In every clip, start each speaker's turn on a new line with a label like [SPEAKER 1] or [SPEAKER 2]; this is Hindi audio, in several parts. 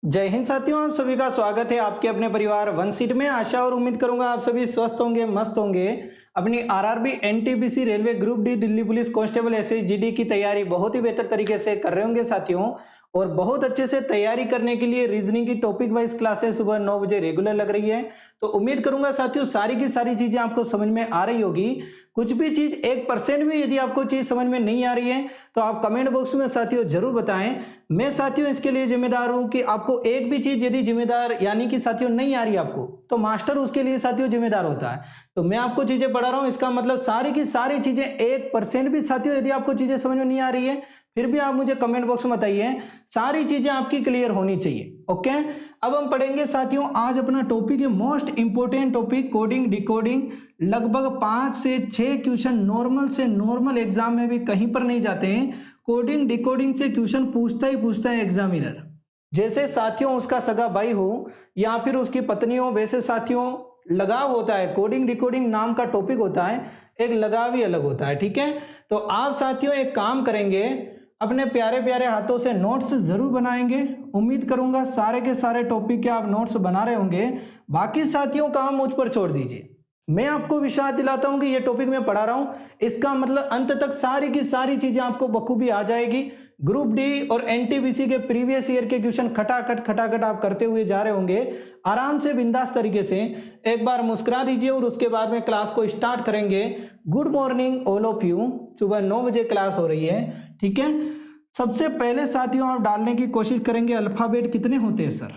[SPEAKER 1] जय हिंद साथियों, आप सभी का स्वागत है आपके अपने परिवार वन सीट में। आशा और उम्मीद करूंगा आप सभी स्वस्थ होंगे, मस्त होंगे। अपनी RRB, NTPC, railway group D, Delhi police constable, SI, GD की तैयारी बहुत ही बेहतर तरीके से कर रहे होंगे साथियों। और बहुत अच्छे से तैयारी करने के लिए रीजनिंग की टॉपिक वाइज क्लासेस सुबह 9 बजे रेगुलर लग रही है। तो उम्मीद करूंगा साथियों सारी की सारी चीजें आपको समझ में आ रही होगी। कुछ भी चीज 1% भी यदि आपको चीज समझ में नहीं आ रही है तो आप कमेंट बॉक्स में साथियों जरूर बताएं। मैं साथियों इसके लिए जिम्मेदार हूं कि आपको एक भी चीज यदि जिम्मेदार यानी कि साथियों नहीं आ रही आपको, तो मास्टर उसके लिए साथियों जिम्मेदार होता है। तो मैं आपको चीजें पढ़ा रहा हूं, इसका मतलब सारी की सारी चीजें 1% भी साथियों यदि आपको चीजें समझ में नहीं आ रही है फिर भी आप मुझे कमेंट बॉक्स में बताइए। सारी चीजें आपकी क्लियर होनी चाहिए। ओके, अब हम पढ़ेंगे साथियों आज अपना टॉपिक है most important topic coding decoding. लगभग 5 से 6 क्वेश्चन नॉर्मल से नॉर्मल एग्जाम में भी कहीं पर नहीं जाते हैं। कोडिंग डिकोडिंग से क्वेश्चन पूछता है एग्जामिनर। जैसे साथियों उसका सगा भाई हो या फिर उसकी पत्नी हो, वैसे साथियों लगाव होता है। कोडिंग डिकोडिंग नाम का टॉपिक होता है, एक लगाव ही अलग होता है। ठीक है, तो आप साथियों एक काम करेंगे, अपने प्यारे प्यारे हाथों से नोट्स जरूर बनाएंगे। उम्मीद करूंगा सारे के सारे टॉपिक के आप नोट्स बना रहे होंगे। बाकी साथियों का मुझ पर छोड़ दीजिए। मैं आपको विश्वास दिलाता हूं कि ये टॉपिक मैं पढ़ा रहा हूं, इसका मतलब अंत तक सारी की सारी चीजें आपको बखूबी आ जाएगी। ग्रुप डी और एनटीपीसी के प्रीवियस ईयर के क्वेश्चन खटाखट आप करते हुए जा रहे होंगे आराम से बिंदास तरीके से। एक बार मुस्कुरा दीजिए और उसके बाद में क्लास को स्टार्ट करेंगे। Good morning all of you. सुबह 9 बजे क्लास हो रही है। ठीक है, सबसे पहले साथियों आप डालने की कोशिश करेंगे अल्फाबेट कितने होते हैं सर।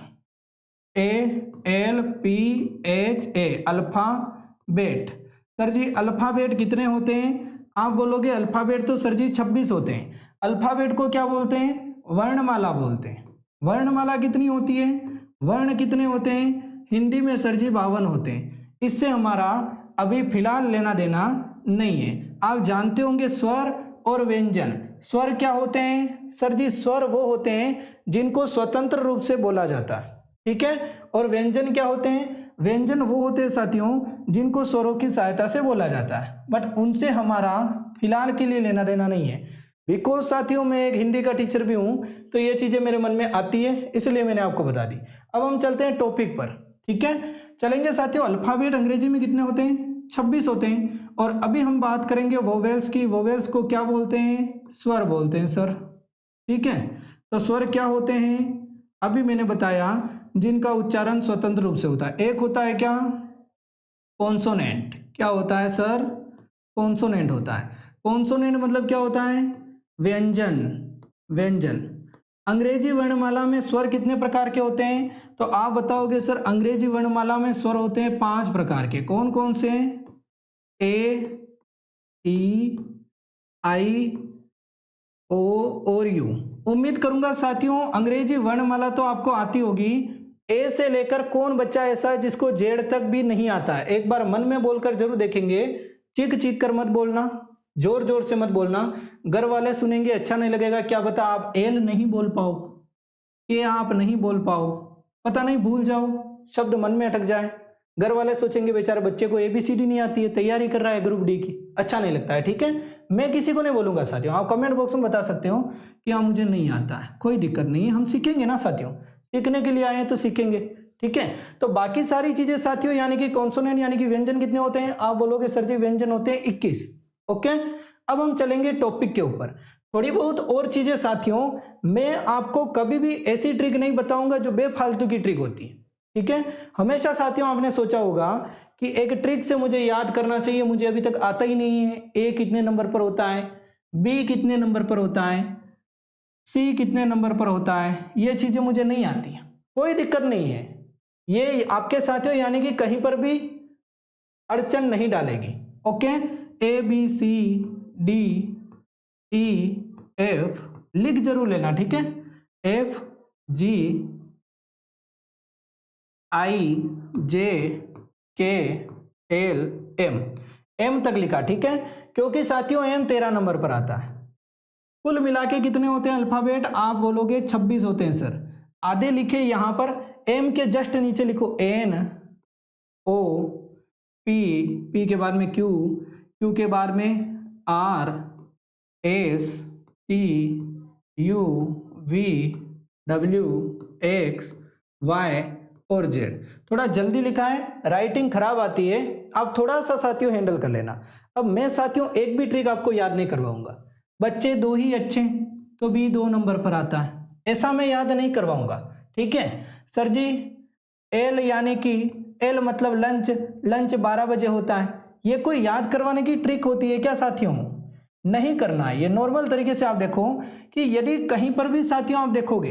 [SPEAKER 1] ALPHA alphabet. सर जी अल्फाबेट कितने होते हैं? आप बोलोगे अल्फाबेट तो सर जी 26 होते हैं। अल्फाबेट को क्या बोलते हैं? वर्णमाला बोलते हैं। वर्णमाला कितनी होती है? वर्ण कितने होते हैं? हिंदी में सर जी 52 होते हैं। इससे हमारा अभी फिलहाल लेना देना नहीं है। आप जानते होंगे स्वर और व्यंजन। स्वर क्या होते हैं सर जी? स्वर वो होते हैं जिनको स्वतंत्र रूप से बोला जाता है। ठीक है, और व्यंजन क्या होते हैं? व्यंजन वो होते हैं साथियों जिनको स्वरों की सहायता से बोला जाता है, बट उनसे हमारा फिलहाल के लिए लेना देना नहीं है। बिकॉज साथियों मैं एक हिंदी का टीचर भी हूं तो ये चीजें मेरे मन में आती है, इसलिए मैंने आपको बता दी। अब हम चलते हैं टॉपिक पर। ठीक है, चलेंगे साथियों। अल्फाबेट अंग्रेजी में कितने होते हैं? 26 होते हैं। और अभी हम बात करेंगे वोवेल्स की। वोवेल्स को क्या बोलते हैं? स्वर बोलते हैं सर। ठीक है, तो स्वर क्या होते हैं? अभी मैंने बताया जिनका उच्चारण स्वतंत्र रूप से होता है। एक होता है क्या? कॉन्सोनेंट। क्या होता है सर? कॉन्सोनेंट होता है। कॉन्सोनेंट मतलब क्या होता है? व्यंजन। व्यंजन। अंग्रेजी वर्णमाला में स्वर कितने प्रकार के होते हैं? तो आप बताओगे सर अंग्रेजी वर्णमाला में स्वर होते हैं 5 प्रकार के। कौन कौन से? ए, ई, आई, ओ और यू। उम्मीद करूंगा साथियों अंग्रेजी वर्णमाला तो आपको आती होगी। ए से लेकर कौन बच्चा ऐसा है जिसको जेड तक भी नहीं आता है? एक बार मन में बोलकर जरूर देखेंगे। चीख चीख कर मत बोलना, जोर जोर से मत बोलना। घर वाले सुनेंगे अच्छा नहीं लगेगा। क्या पता आप एल नहीं बोल पाओ, ये आप नहीं बोल पाओ, पता नहीं भूल जाओ, शब्द मन में अटक जाए। घर वाले सोचेंगे बेचारे बच्चे को ABCD नहीं आती है, तैयारी कर रहा है ग्रुप डी की, अच्छा नहीं लगता है। ठीक है, मैं किसी को नहीं बोलूंगा साथियों। आप कमेंट बॉक्स में बता सकते हो कि हाँ मुझे नहीं आता है, कोई दिक्कत नहीं है, हम सीखेंगे ना साथियों। सीखने के लिए आए हैं तो सीखेंगे। ठीक है, तो बाकी सारी चीजें साथियों यानी कि कॉन्सोनेंट यानी कि व्यंजन कितने होते हैं? आप बोलोगे सर जी व्यंजन होते हैं 21। ओके, अब हम चलेंगे टॉपिक के ऊपर। थोड़ी बहुत और चीजें साथियों, मैं आपको कभी भी ऐसी ट्रिक नहीं बताऊंगा जो बेफालतू की ट्रिक होती है। ठीक है, हमेशा साथियों आपने सोचा होगा कि एक ट्रिक से मुझे याद करना चाहिए, मुझे अभी तक आता ही नहीं है। ए कितने नंबर पर होता है, बी कितने नंबर पर होता है, सी कितने नंबर पर होता है, ये चीजें मुझे नहीं आती। कोई दिक्कत नहीं है, ये आपके साथियों यानी कि कहीं पर भी अड़चन नहीं डालेगी। ओके, ABCDEF लिख जरूर लेना। ठीक है, FGHIJKLM, M तक लिखा। ठीक है, क्योंकि साथियों M 13 नंबर पर आता है। कुल मिला के कितने होते हैं अल्फाबेट? आप बोलोगे 26 होते हैं सर। आधे लिखे यहां पर, M के जस्ट नीचे लिखो NOP, P के बाद में Q, Q के बाद में RSTUV W X Y और Z। थोड़ा जल्दी लिखा है, राइटिंग खराब आती है, आप थोड़ा सा साथियों हैंडल कर लेना। अब मैं साथियों एक भी ट्रिक आपको याद नहीं करवाऊंगा, बच्चे दो ही अच्छे तो B 2 नंबर पर आता है, ऐसा मैं याद नहीं करवाऊंगा, ठीक है सर जी। L यानी कि L मतलब लंच, लंच 12 बजे होता है, ये कोई याद करवाने की ट्रिक होती है क्या साथियों? नहीं करना है। ये नॉर्मल तरीके से आप देखो कि यदि कहीं पर भी साथियों आप देखोगे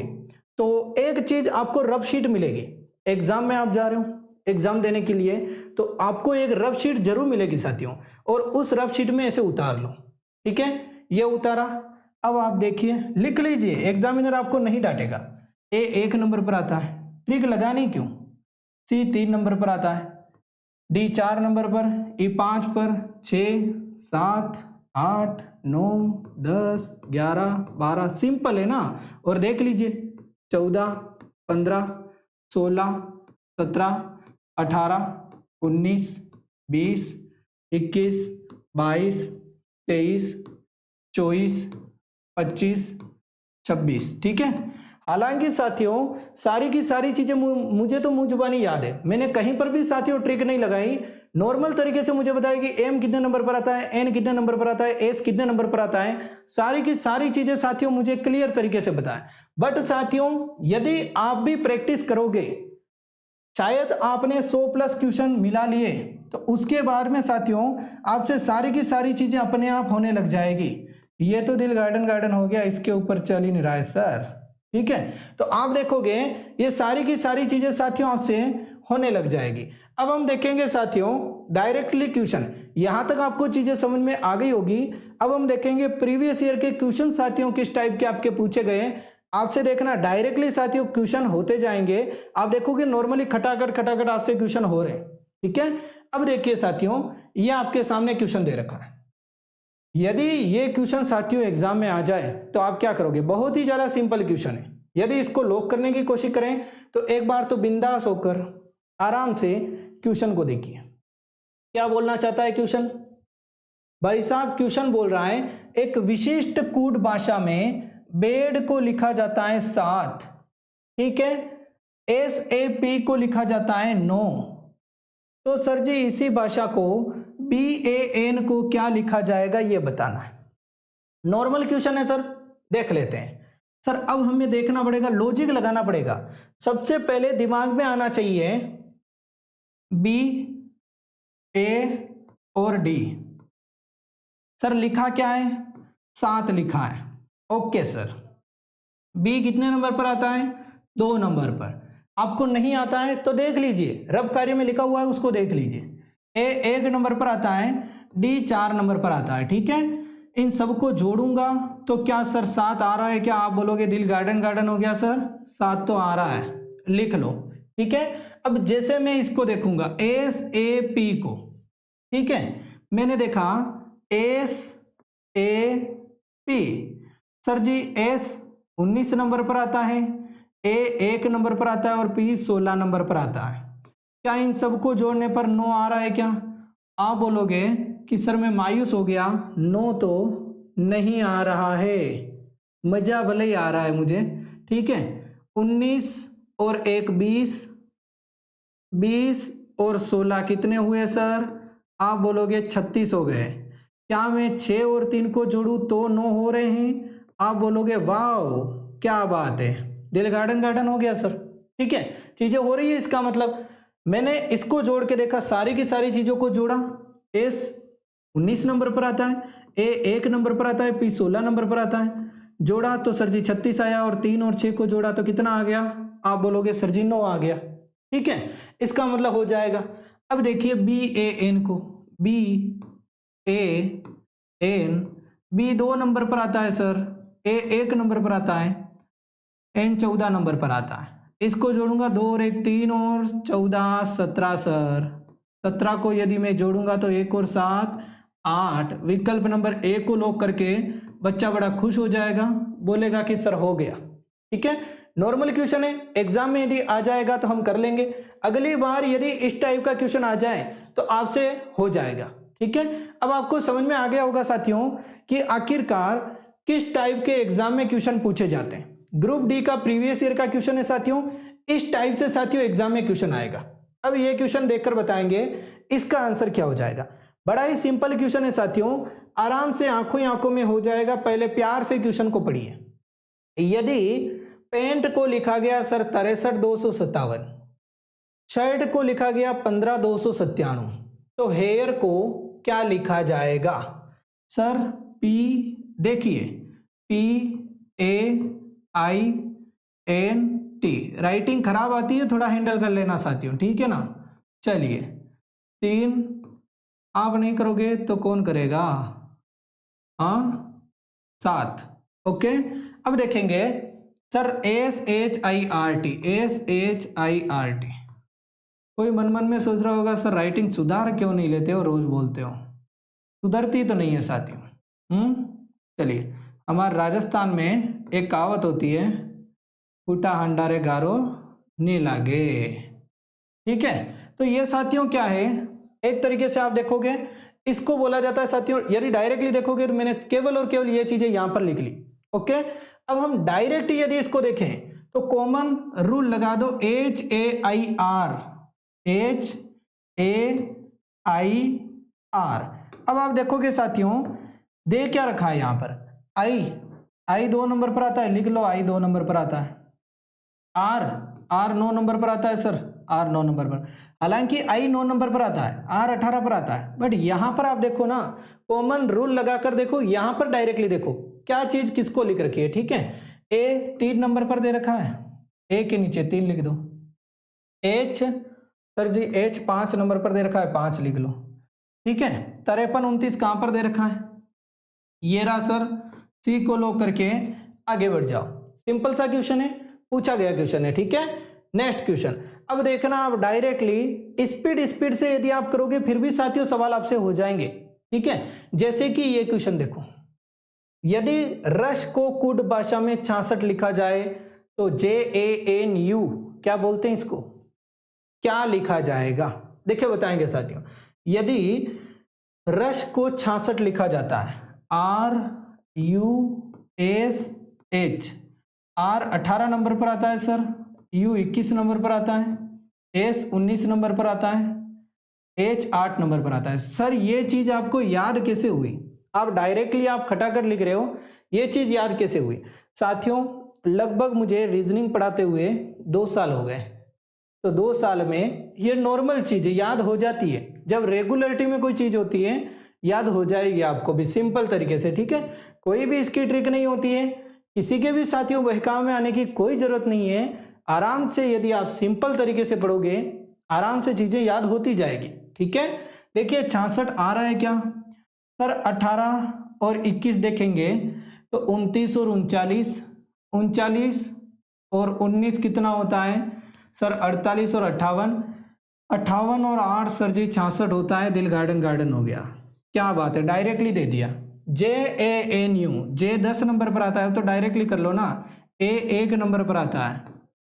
[SPEAKER 1] तो एक चीज आपको रफ शीट मिलेगी। एग्जाम में आप जा रहे हो एग्जाम देने के लिए, तो आपको एक रफ शीट जरूर मिलेगी साथियों, और उस रफ शीट में ऐसे उतार लो, ठीक है। ये उतारा, अब आप देखिए लिख लीजिए, एग्जामिनर आपको नहीं डांटेगा। A 1 नंबर पर आता है, ट्रिक लगानी क्यों। C 3 नंबर पर आता है, D 4 नंबर पर, E 5 पर, 6 7 8 9 10 11 12, सिंपल है ना। और देख लीजिए 14 15 16 17 18 19 20 21 22 23 24 25 26, ठीक है। हालांकि साथियों सारी की सारी चीजें मुझे तो मुंह जुबानी याद है, मैंने कहीं पर भी साथियों ट्रिक नहीं लगाई। नॉर्मल तरीके से मुझे बताया कि M कितने नंबर पर आता है, N कितने नंबर पर आता है, S कितने नंबर पर आता है, सारी की सारी चीजें साथियों मुझे क्लियर तरीके से बताएं। बट साथियों यदि आप भी प्रैक्टिस करोगे, शायद आपने 100+ क्वेश्चन मिला लिए, तो उसके बाद में साथियों आपसे सारी की सारी चीजें अपने आप होने लग जाएगी। ये तो दिल गार्डन गार्डन हो गया, इसके ऊपर चल ही नहीं रहा है सर, ठीक है। तो आप देखोगे ये सारी की सारी चीजें साथियों आपसे होने लग जाएगी। अब हम देखेंगे साथियों डायरेक्टली क्वेश्चन, यहां तक आपको चीजें समझ में आ गई होगी। अब हम देखेंगे प्रीवियस ईयर के क्वेश्चन साथियों किस टाइप के आपके पूछे गए। आपसे देखना डायरेक्टली साथियों क्वेश्चन होते जाएंगे, आप देखोगे नॉर्मली खटाखट खटाखट आपसे क्वेश्चन हो रहे हैं, ठीक है। अब देखिए साथियों ये आपके सामने क्वेश्चन दे रखा है, यदि ये क्वेश्चन साथियों एग्जाम में आ जाए तो आप क्या करोगे। बहुत ही ज्यादा सिंपल क्वेश्चन है, यदि इसको लॉक करने की कोशिश करें तो एक बार तो बिंदास होकर आराम से क्वेश्चन को देखिए। क्या बोलना चाहता है क्वेश्चन, भाई साहब क्वेश्चन बोल रहा है एक विशिष्ट कूट भाषा में बेड को लिखा जाता है 7, ठीक है, SAP को लिखा जाता है 9, तो सर जी इसी भाषा को BAN को क्या लिखा जाएगा ये बताना है। नॉर्मल क्वेश्चन है सर, देख लेते हैं। सर अब हमें देखना पड़ेगा, लॉजिक लगाना पड़ेगा। सबसे पहले दिमाग में आना चाहिए B A और D। सर लिखा क्या है, 7 लिखा है, ओके सर। B कितने नंबर पर आता है, 2 नंबर पर। आपको नहीं आता है तो देख लीजिए, रब कार्य में लिखा हुआ है उसको देख लीजिए। A 1 नंबर पर आता है, D 4 नंबर पर आता है, ठीक है। इन सबको जोड़ूंगा तो क्या सर 7 आ रहा है क्या, आप बोलोगे दिल गार्डन गार्डन हो गया सर, 7 तो आ रहा है, लिख लो, ठीक है। अब जैसे मैं इसको देखूंगा SAP को, ठीक है, मैंने देखा SAP, सर जी S 19 नंबर पर आता है, A 1 नंबर पर आता है और P 16 नंबर पर आता है। क्या इन सबको जोड़ने पर 9 आ रहा है क्या, आप बोलोगे कि सर मैं मायूस हो गया, 9 तो नहीं आ रहा है, मजा भले ही आ रहा है मुझे, ठीक है। 19 और 1 20, 20 और 16 कितने हुए सर, आप बोलोगे 36 हो गए। क्या मैं 6 और 3 को जोड़ूं तो 9 हो रहे हैं, आप बोलोगे वाह क्या बात है, दिल गार्डन गार्डन हो गया सर, ठीक है। चीजें हो रही है, इसका मतलब मैंने इसको जोड़ के देखा, सारी की सारी चीजों को जोड़ा। S 19 नंबर पर आता है, A 1 नंबर पर आता है, P 16 नंबर पर आता है, जोड़ा तो सर जी 36 आया, और 3 और 6 को जोड़ा तो कितना आ गया, आप बोलोगे सर जी 9 आ गया, ठीक है। इसका मतलब हो जाएगा। अब देखिए BAN को, BAN, B 2 नंबर पर आता है सर, A 1 नंबर पर आता है, N 14 नंबर पर आता है। इसको जोड़ूंगा 2 और 1 3 और 14 17 सर, 17 को यदि मैं जोड़ूंगा तो 1 और 7 8, विकल्प नंबर A को लॉक करके बच्चा बड़ा खुश हो जाएगा, बोलेगा कि सर हो गया, ठीक है। नॉर्मल क्वेश्चन है, एग्जाम में यदि आ जाएगा तो हम कर लेंगे, अगली बार यदि इस टाइप का क्वेश्चन आ जाए तो आपसे हो जाएगा, ठीक है। अब आपको समझ में आ गया होगा साथियों कि आखिरकार किस टाइप के एग्जाम में क्वेश्चन पूछे जाते हैं। ग्रुप डी का प्रीवियस ईयर का क्वेश्चन है साथियों, इस टाइप से साथियों एग्जाम में क्वेश्चन आएगा। अब ये क्वेश्चन देखकर बताएंगे इसका आंसर क्या हो जाएगा। बड़ा ही सिंपल क्वेश्चन है साथियों, आराम से आंखों ही आंखों में हो जाएगा। पहले प्यार से क्वेश्चन को पढ़िए। यदि पेंट को लिखा गया सर 63,257, शर्ट को लिखा गया 15,297, तो हेयर को क्या लिखा जाएगा सर? P, देखिए PAINT, राइटिंग खराब आती है, थोड़ा हैंडल कर लेना साथियों, ठीक है ना। चलिए 3 आप नहीं करोगे तो कौन करेगा? हाँ 7। ओके, अब देखेंगे सर SHIRT, कोई मन मन में सोच रहा होगा सर राइटिंग सुधार क्यों नहीं लेते हो, रोज बोलते हो, सुधरती तो नहीं है साथियों। चलिए, हमारे राजस्थान में एक कहावत होती है, फूटा हंडारे गारो नी लागे, ठीक है। तो ये साथियों क्या है, एक तरीके से आप देखोगे इसको बोला जाता है साथियों, यदि डायरेक्टली देखोगे तो मैंने केवल और केवल ये चीजें यहां पर लिख ली। ओके, अब हम डायरेक्ट यदि इसको देखें तो कॉमन रूल लगा दो, HAIR। अब आप देखोगे साथियों, दे क्या रखा है यहां पर, आई 2 नंबर पर आता है, लिख लो आई 2 नंबर पर आता है। आर 9 नंबर पर आता है सर, आर 9 नंबर पर, हालांकि आई 9 नंबर पर आता है, आर 18 पर आता है, बट यहां पर आप देखो ना, कॉमन रूल लगाकर देखो, यहां पर डायरेक्टली देखो क्या चीज किसको लिख रखी है, ठीक है। ए 3 नंबर पर दे रखा है, ए के नीचे 3 लिख दो। एच सर जी एच 5 नंबर पर दे रखा है, 5 लिख लो, ठीक है। 53 29 कहां पर दे रखा है, ये रहा सर। सी को लो करके आगे बढ़ जाओ, सिंपल सा क्वेश्चन है, पूछा गया क्वेश्चन है, ठीक है। नेक्स्ट क्वेश्चन, अब देखना आप डायरेक्टली स्पीड से यदि आप करोगे फिर भी साथियों सवाल आपसे हो जाएंगे, ठीक है। जैसे कि ये क्वेश्चन देखो, यदि रश को कुड भाषा में 66 लिखा जाए तो JANU क्या बोलते हैं इसको, क्या लिखा जाएगा? देखिए बताएंगे साथियों, यदि रश को 66 लिखा जाता है, RUSH, R 18 नंबर पर आता है सर, U 21 नंबर पर आता है, S 19 नंबर पर आता है, H 8 नंबर पर आता है। सर ये चीज आपको याद कैसे हुई? आप डायरेक्टली आप खटाखट लिख रहे हो, ये चीज याद कैसे हुई? साथियों लगभग मुझे रीजनिंग पढ़ाते हुए 2 साल हो गए, तो 2 साल में ये नॉर्मल चीज याद हो जाती है। जब रेगुलरिटी में कोई चीज होती है याद हो जाएगी आपको भी, सिंपल तरीके से, ठीक है। कोई भी इसकी ट्रिक नहीं होती है, किसी के भी साथियों बहकाव में आने की कोई जरूरत नहीं है। आराम से यदि आप सिंपल तरीके से पढ़ोगे आराम से चीजें याद होती जाएगी, ठीक है। देखिए 66 आ रहा है क्या सर, 18 और 21 देखेंगे तो 29 और 39, 39 और 19 कितना होता है सर, 48 और 58, 58 और 8 सर जी 66 होता है, दिल गार्डन हो गया। क्या बात है, डायरेक्टली दे दिया। JANU, J 10 नंबर पर आता है तो डायरेक्टली कर लो ना, A 1 नंबर पर आता है,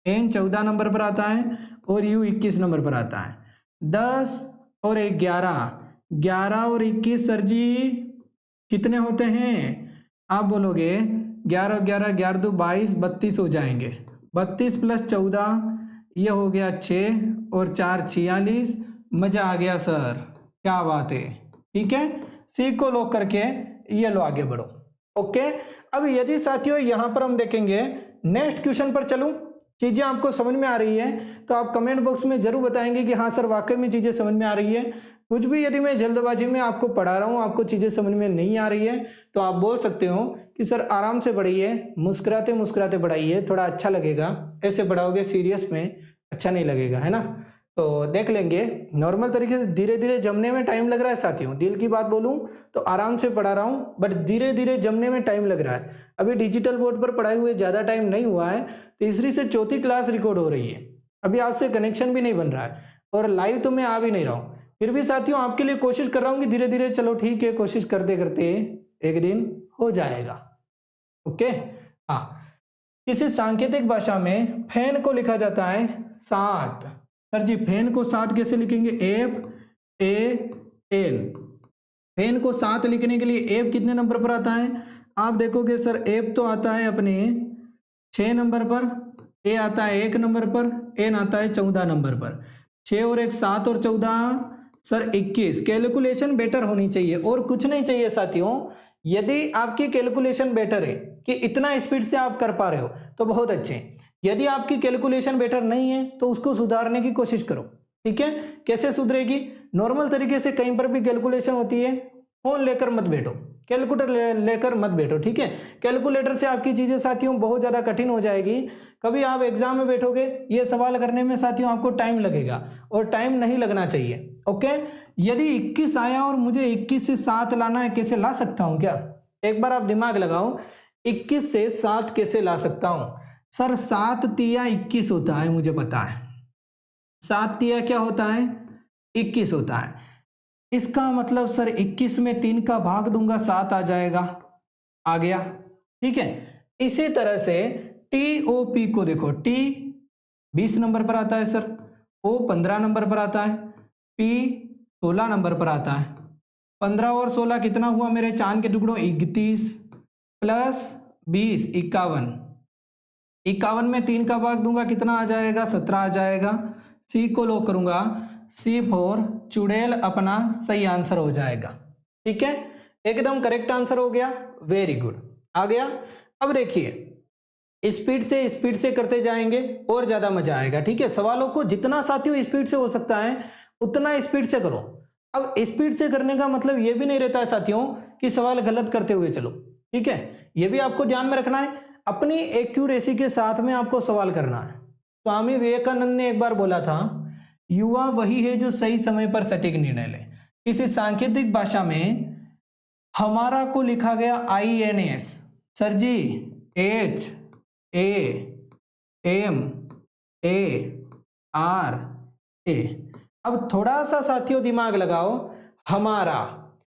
[SPEAKER 1] N 14 नंबर पर आता है और U 21 नंबर पर आता है। 10 और 11, 11 और 21 सर जी कितने होते हैं? आप बोलोगे 11 11 11 2 22 32 हो जाएंगे, 32 प्लस 14 ये हो गया 6 और 4 46, मजा आ गया सर, क्या बात है, ठीक है। सी को लॉक करके ये लो आगे बढ़ो। ओके, अब यदि साथियों यहां पर हम देखेंगे, नेक्स्ट क्वेश्चन पर चलूं, चीजें आपको समझ में आ रही है तो आप कमेंट बॉक्स में जरूर बताएंगे कि हाँ सर वाकई में चीजें समझ में आ रही है। कुछ भी यदि मैं जल्दबाजी में आपको पढ़ा रहा हूं, आपको चीजें समझ में नहीं आ रही है तो आप बोल सकते हो कि सर आराम से पढ़िए, मुस्कुराते मुस्कुराते पढ़ाइए, थोड़ा अच्छा लगेगा। ऐसे पढ़ाओगे सीरियस में अच्छा नहीं लगेगा, है ना। तो देख लेंगे नॉर्मल तरीके से, धीरे धीरे जमने में टाइम लग रहा है साथियों, दिल की बात बोलूं तो आराम से पढ़ा रहा हूं, बट धीरे धीरे जमने में टाइम लग रहा है। अभी डिजिटल बोर्ड पर पढ़ाए हुए ज्यादा टाइम नहीं हुआ है, तीसरी से चौथी क्लास रिकॉर्ड हो रही है, अभी आपसे कनेक्शन भी नहीं बन रहा है और लाइव तो मैं आ भी नहीं रहा हूं, फिर भी साथियों आपके लिए कोशिश कर रहा हूं कि धीरे धीरे, चलो ठीक है, कोशिश करते करते एक दिन हो जाएगा। ओके, हाँ, किसी सांकेतिक भाषा में फैन को लिखा जाता है 7, सर जी फैन को 7 कैसे लिखेंगे? FAN, फैन को 7 लिखने के लिए एफ कितने नंबर पर आता है? आप देखोगे सर एफ तो आता है अपने 6 नंबर पर, ए आता है 1 नंबर पर, एन आता है 14 नंबर पर। 6 और 1 7 और 14 सर 21। कैलकुलेशन बेटर होनी चाहिए और कुछ नहीं चाहिए साथियों। यदि आपकी कैलकुलेशन बेटर है कि इतना स्पीड से आप कर पा रहे हो तो बहुत अच्छे। यदि आपकी कैलकुलेशन बेटर नहीं है तो उसको सुधारने की कोशिश करो। ठीक है, कैसे सुधरेगी? नॉर्मल तरीके से कहीं पर भी कैलकुलेशन होती है, फोन लेकर मत बैठो, कैलकुलेटर लेकर मत बैठो। ठीक है, कैलकुलेटर से आपकी चीजें साथियों बहुत ज्यादा कठिन हो जाएगी। कभी आप एग्जाम में बैठोगे, ये सवाल करने में साथियों आपको टाइम लगेगा और टाइम नहीं लगना चाहिए। ओके, यदि 21 आया और मुझे 21 से 7 लाना है, कैसे ला सकता हूं? क्या एक बार आप दिमाग लगाओ, 21 से 7 कैसे ला सकता हूं? सर 7 तिया 21 होता है, मुझे पता है। 7 तिया क्या होता है? 21 होता है। इसका मतलब सर 21 में 3 का भाग दूंगा, 7 आ जाएगा, आ गया। ठीक है, इसी तरह से TOP को देखो, T 20 नंबर पर आता है सर, O 15 नंबर पर आता है, P 16 नंबर पर आता है। 15 और 16 कितना हुआ मेरे चांद के टुकड़ों? 31 प्लस 20 51। 51 में 3 का भाग दूंगा, कितना आ जाएगा? 17 आ जाएगा। सी को लॉक करूंगा, C4 चुड़ैल अपना सही आंसर हो जाएगा। ठीक है, एकदम करेक्ट आंसर हो गया, वेरी गुड, आ गया। अब देखिए, स्पीड से करते जाएंगे और ज्यादा मजा आएगा। ठीक है, सवालों को जितना साथियों स्पीड से हो सकता है उतना स्पीड से करो। अब स्पीड से करने का मतलब ये भी नहीं रहता है साथियों कि सवाल गलत करते हुए चलो। ठीक है, ये भी आपको ध्यान में रखना है, अपनी एक्यूरेसी के साथ में आपको सवाल करना है। स्वामी विवेकानंद ने एक बार बोला था, युवा वही है जो सही समय पर सटीक निर्णय ले। किसी सांकेतिक भाषा में हमारा को लिखा गया INS, सर जी HAMARA। अब थोड़ा सा साथियों दिमाग लगाओ, हमारा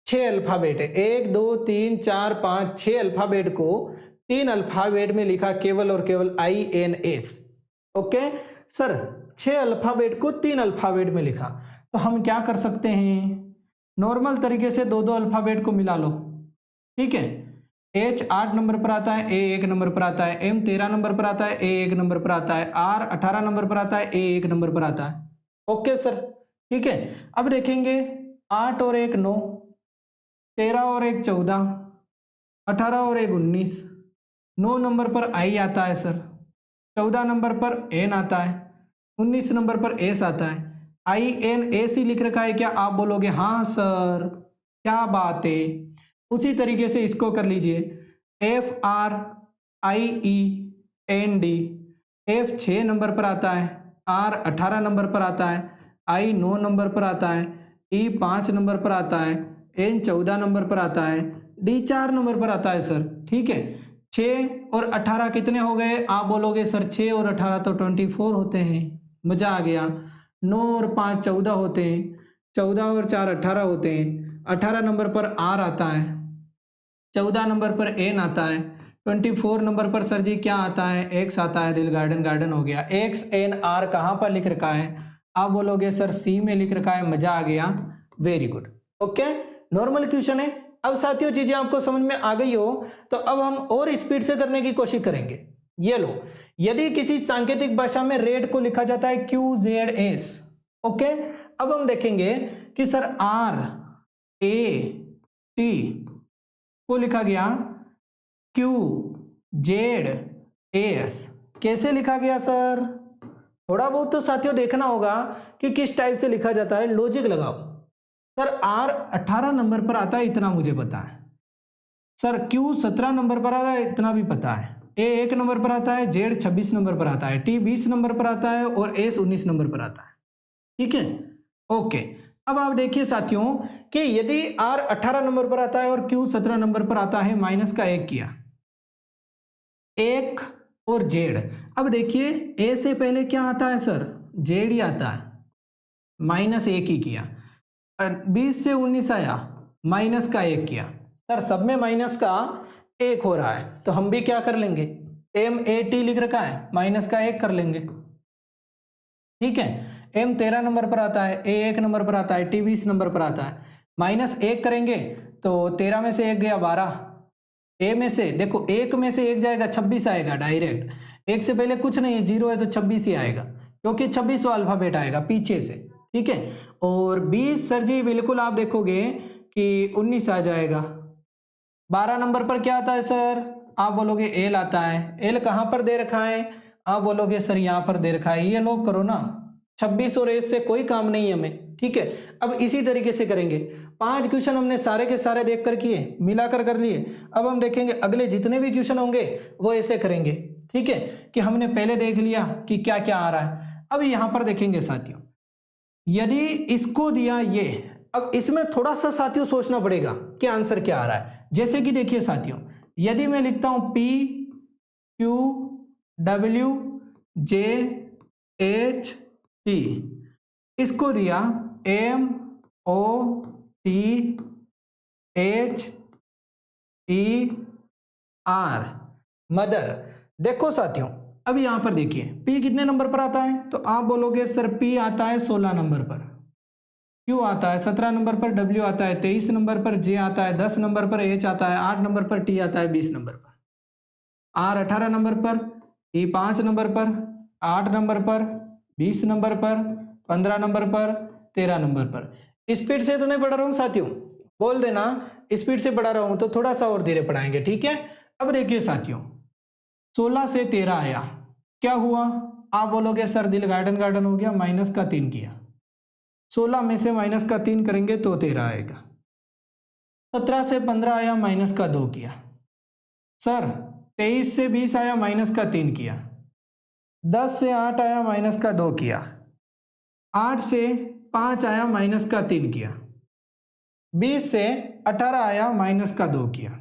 [SPEAKER 1] 6 अल्फाबेट है, 1 2 3 4 5 6 अल्फाबेट को 3 अल्फाबेट में लिखा केवल और केवल INS। ओके सर, 6 अल्फाबेट को 3 अल्फाबेट में लिखा, तो हम क्या कर सकते हैं? नॉर्मल तरीके से 2-2 अल्फाबेट को मिला लो। ठीक है, H 8 नंबर पर आता है, A 1 नंबर पर आता है, M 13 नंबर पर आता है, A 1 नंबर पर आता है, R 18 नंबर पर आता है, A 1 नंबर पर आता है। ओके सर, ठीक है। अब देखेंगे 8 और 1 9, 13 और 1 14, 18 और 1 19। 9 नंबर पर I आता है सर, 14 नंबर पर N आता है, 19 नंबर पर S आता है। INS ही लिख रखा है क्या? आप बोलोगे हाँ सर, क्या बात है। उसी तरीके से इसको कर लीजिए, FRIEND। F 6 नंबर पर आता है, R 18 नंबर पर आता है, I 9 नंबर पर आता है, E 5 नंबर पर आता है, N 14 नंबर पर आता है, D 4 नंबर पर आता है सर। ठीक है, 6 और 18 कितने हो गए? आप बोलोगे सर 6 और 18 तो 24 होते हैं, मजा आ गया। 9 और 5 14 होते हैं, 14 और 4 18 होते हैं। 18 नंबर पर R आता है, 14 नंबर पर N आता है, 24 नंबर पर सर जी क्या आता है? X आता है, दिल गार्डन गार्डन हो गया। XNR कहाँ पर लिख रखा है? आप बोलोगे सर C में लिख रखा है, मजा आ गया, very good. Okay, normal question है। अब साथियों चीजें आपको समझ में आ गई हो तो अब हम और स्पीड से करने की कोशिश करेंगे। ये लो, यदि किसी सांकेतिक भाषा में रेड को लिखा जाता है QZS। ओके, अब हम देखेंगे कि सर RAT को लिखा गया QZS, कैसे लिखा गया सर? थोड़ा बहुत तो साथियों देखना होगा कि किस टाइप से लिखा जाता है, लॉजिक लगाओ। सर R 18 नंबर पर आता है, इतना मुझे पता है। सर Q 17 नंबर पर आता है, इतना भी पता है। A 1 नंबर पर आता है, Z 26 नंबर पर आता है, T 20 नंबर पर आता है और S 19 नंबर पर आता है। ठीक है, ओके। अब आप देखिए साथियों कि यदि R 18 नंबर पर आता है और Q 17 नंबर पर आता है, माइनस का 1 किया, 1 और Z। अब देखिए A से पहले क्या आता है सर? Z ही आता है, माइनस 1 ही किया। 20 से 19 आया, माइनस का 1 किया। सर सब में माइनस का 1 हो रहा है तो हम भी क्या कर लेंगे? MAT लिख रखा है, माइनस का 1 कर लेंगे। ठीक है, M 13 नंबर पर आता है, A 1 नंबर पर आता है, T 20 नंबर पर आता है, माइनस 1 करेंगे तो 13 में से 1 गया 12, ए में से देखो, एक में से एक जाएगा 26 आएगा डायरेक्ट, एक से पहले कुछ नहीं है, 0 है तो 26 ही आएगा, क्योंकि 26वां अल्फाबेट आएगा पीछे से, ठीक है। और 20 सर जी बिल्कुल आप देखोगे कि 19 आ जाएगा। 12 नंबर पर क्या आता है सर, आप बोलोगे एल आता है। एल कहाँ पर दे रखा है, आप बोलोगे सर यहाँ पर दे रखा है। ये लोग करो ना, 26 और एस से कोई काम नहीं है हमें, ठीक है। अब इसी तरीके से करेंगे। 5 क्वेश्चन हमने सारे के सारे देख कर किए, मिलाकर कर लिए। अब हम देखेंगे अगले जितने भी क्वेश्चन होंगे वो ऐसे करेंगे, ठीक है, कि हमने पहले देख लिया कि क्या क्या आ रहा है। अब यहाँ पर देखेंगे साथियों, यदि इसको दिया ये, अब इसमें थोड़ा सा साथियों सोचना पड़ेगा कि आंसर क्या आ रहा है। जैसे कि देखिए साथियों, यदि मैं लिखता हूं P Q W J H T, इसको दिया M O T H E R, mother. देखो साथियों, अब यहां पर देखिए P कितने नंबर पर आता है, तो आप बोलोगे सर P आता है 16 नंबर पर, Q आता है 17 नंबर पर, W आता है 23 नंबर पर, J आता है 10 नंबर पर, H आता है 8 नंबर पर, T आता है 20 नंबर पर, R 18 नंबर पर, E 5 नंबर पर, 8 नंबर पर, 20 नंबर पर, 15 नंबर पर, 13 नंबर पर। स्पीड से तो नहीं पढ़ा रहा हूँ साथियों, बोल देना स्पीड से पढ़ा रहा हूँ तो थोड़ा सा और धीरे पढ़ाएंगे, ठीक है। अब देखिए साथियों, 16 से 13 आया, क्या हुआ, आप बोलोगे सर दिल गार्डन गार्डन हो गया, माइनस का 3 किया, 16 में से माइनस का 3 करेंगे तो 13 आएगा। 17 से 15 आया, माइनस का 2 किया। सर 23 से 20 आया, माइनस का 3 किया। 10 से 8 आया, माइनस का 2 किया। 8 से 5 आया, माइनस का 3 किया। 20 से 18 आया, माइनस का 2 किया।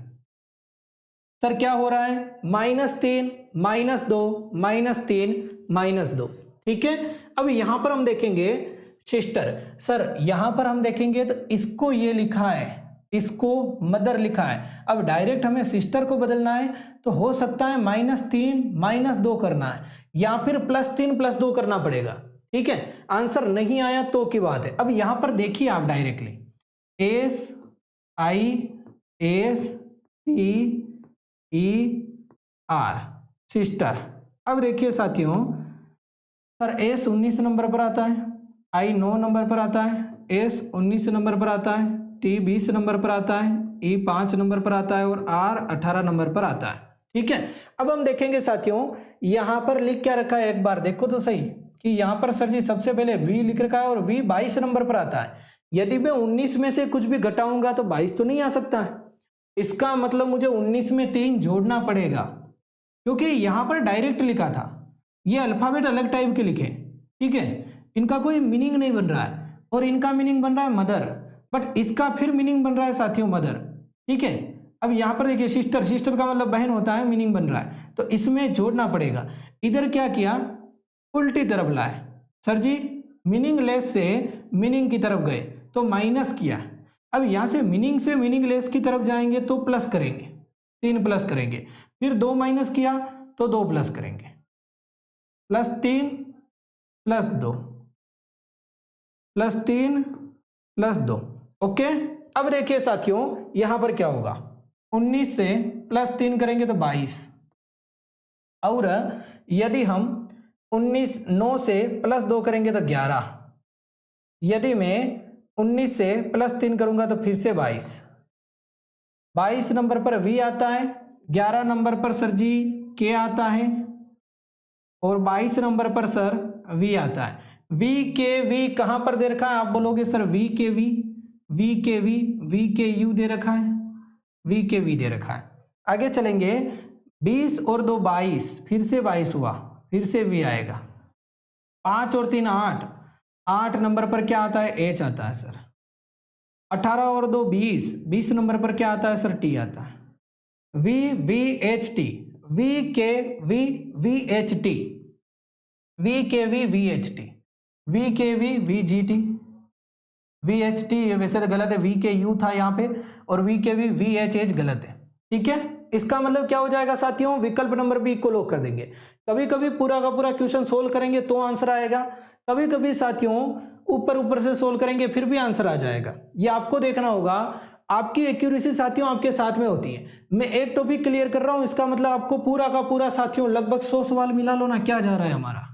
[SPEAKER 1] सर क्या हो रहा है, -3 -2 -3 -2, ठीक है। अब यहां पर हम देखेंगे सिस्टर, सर यहां पर हम देखेंगे तो इसको ये लिखा है, इसको मदर लिखा है। अब डायरेक्ट हमें सिस्टर को बदलना है तो हो सकता है -3 -2 करना है, या फिर +3 +2 करना पड़ेगा, ठीक है। आंसर नहीं आया तो की बात है। अब यहां पर देखिए आप डायरेक्टली SISTER सिस्टर। अब देखिए साथियों, सर S 19 नंबर पर आता है, I 9 नंबर पर आता है, S 19 नंबर पर आता है, T 20 नंबर पर आता है, E 5 नंबर पर आता है और R 18 नंबर पर आता है, ठीक है। अब हम देखेंगे साथियों, यहां पर लिख क्या रखा है, एक बार देखो तो सही कि यहां पर सर जी सबसे पहले V लिख रखा है और V 22 नंबर पर आता है। यदि मैं 19 में से कुछ भी घटाऊंगा तो 22 तो नहीं आ सकता है, इसका मतलब मुझे 19 में 3 जोड़ना पड़ेगा, क्योंकि यहां पर डायरेक्ट लिखा था, ये अल्फाबेट अलग टाइप के लिखे, ठीक है, इनका कोई मीनिंग नहीं बन रहा है, और इनका मीनिंग बन रहा है मदर, बट इसका फिर मीनिंग बन रहा है साथियों मदर, ठीक है। अब यहां पर देखिए सिस्टर, सिस्टर का मतलब बहन होता है, मीनिंग बन रहा है, तो इसमें जोड़ना पड़ेगा। इधर क्या किया, उल्टी तरफ लाए, सर जी मीनिंगलेस से मीनिंग की तरफ गए तो माइनस किया। अब यहां से मीनिंगलेस की तरफ जाएंगे तो प्लस करेंगे, 3 प्लस करेंगे, फिर 2 माइनस किया तो 2 प्लस करेंगे, +3 +2 +3 +2, ओके। अब देखिए साथियों यहां पर क्या होगा, 19 से +3 करेंगे तो 22, और यदि हम 9 से +2 करेंगे तो 11, यदि मैं 19 से +3 करूंगा तो फिर से 22 नंबर पर V आता है, 11 नंबर पर सर जी K आता है, और 22 नंबर पर सर V आता है। VKV कहां पर दे रखा है, आप बोलोगे सर VKV VKU दे रखा है, VKV दे रखा है। आगे चलेंगे, 20 और 2 22, फिर से 22 हुआ, फिर से V आएगा। 5 और 3 8, 8 नंबर पर क्या आता है, H आता है सर। 18 और 2 20, 20 नंबर पर क्या आता है सर, T आता है। VHT VKV VHT VKV VHT VKV VGT VHT, ये वैसे तो गलत है, VKU था यहाँ पे, और VKV VHH गलत है, ठीक है। इसका मतलब क्या हो जाएगा साथियों, विकल्प नंबर बी को लॉक कर देंगे। कभी कभी पूरा का पूरा क्वेश्चन सोल्व करेंगे तो आंसर आएगा, कभी कभी साथियों ऊपर ऊपर से सोल्व करेंगे फिर भी आंसर आ जाएगा। ये आपको देखना होगा आपकी एक्यूरेसी साथियों आपके साथ में होती है। मैं एक टॉपिक क्लियर कर रहा हूं, इसका मतलब आपको पूरा का पूरा साथियों लगभग 100 सवाल मिला लो ना, क्या जा रहा है हमारा।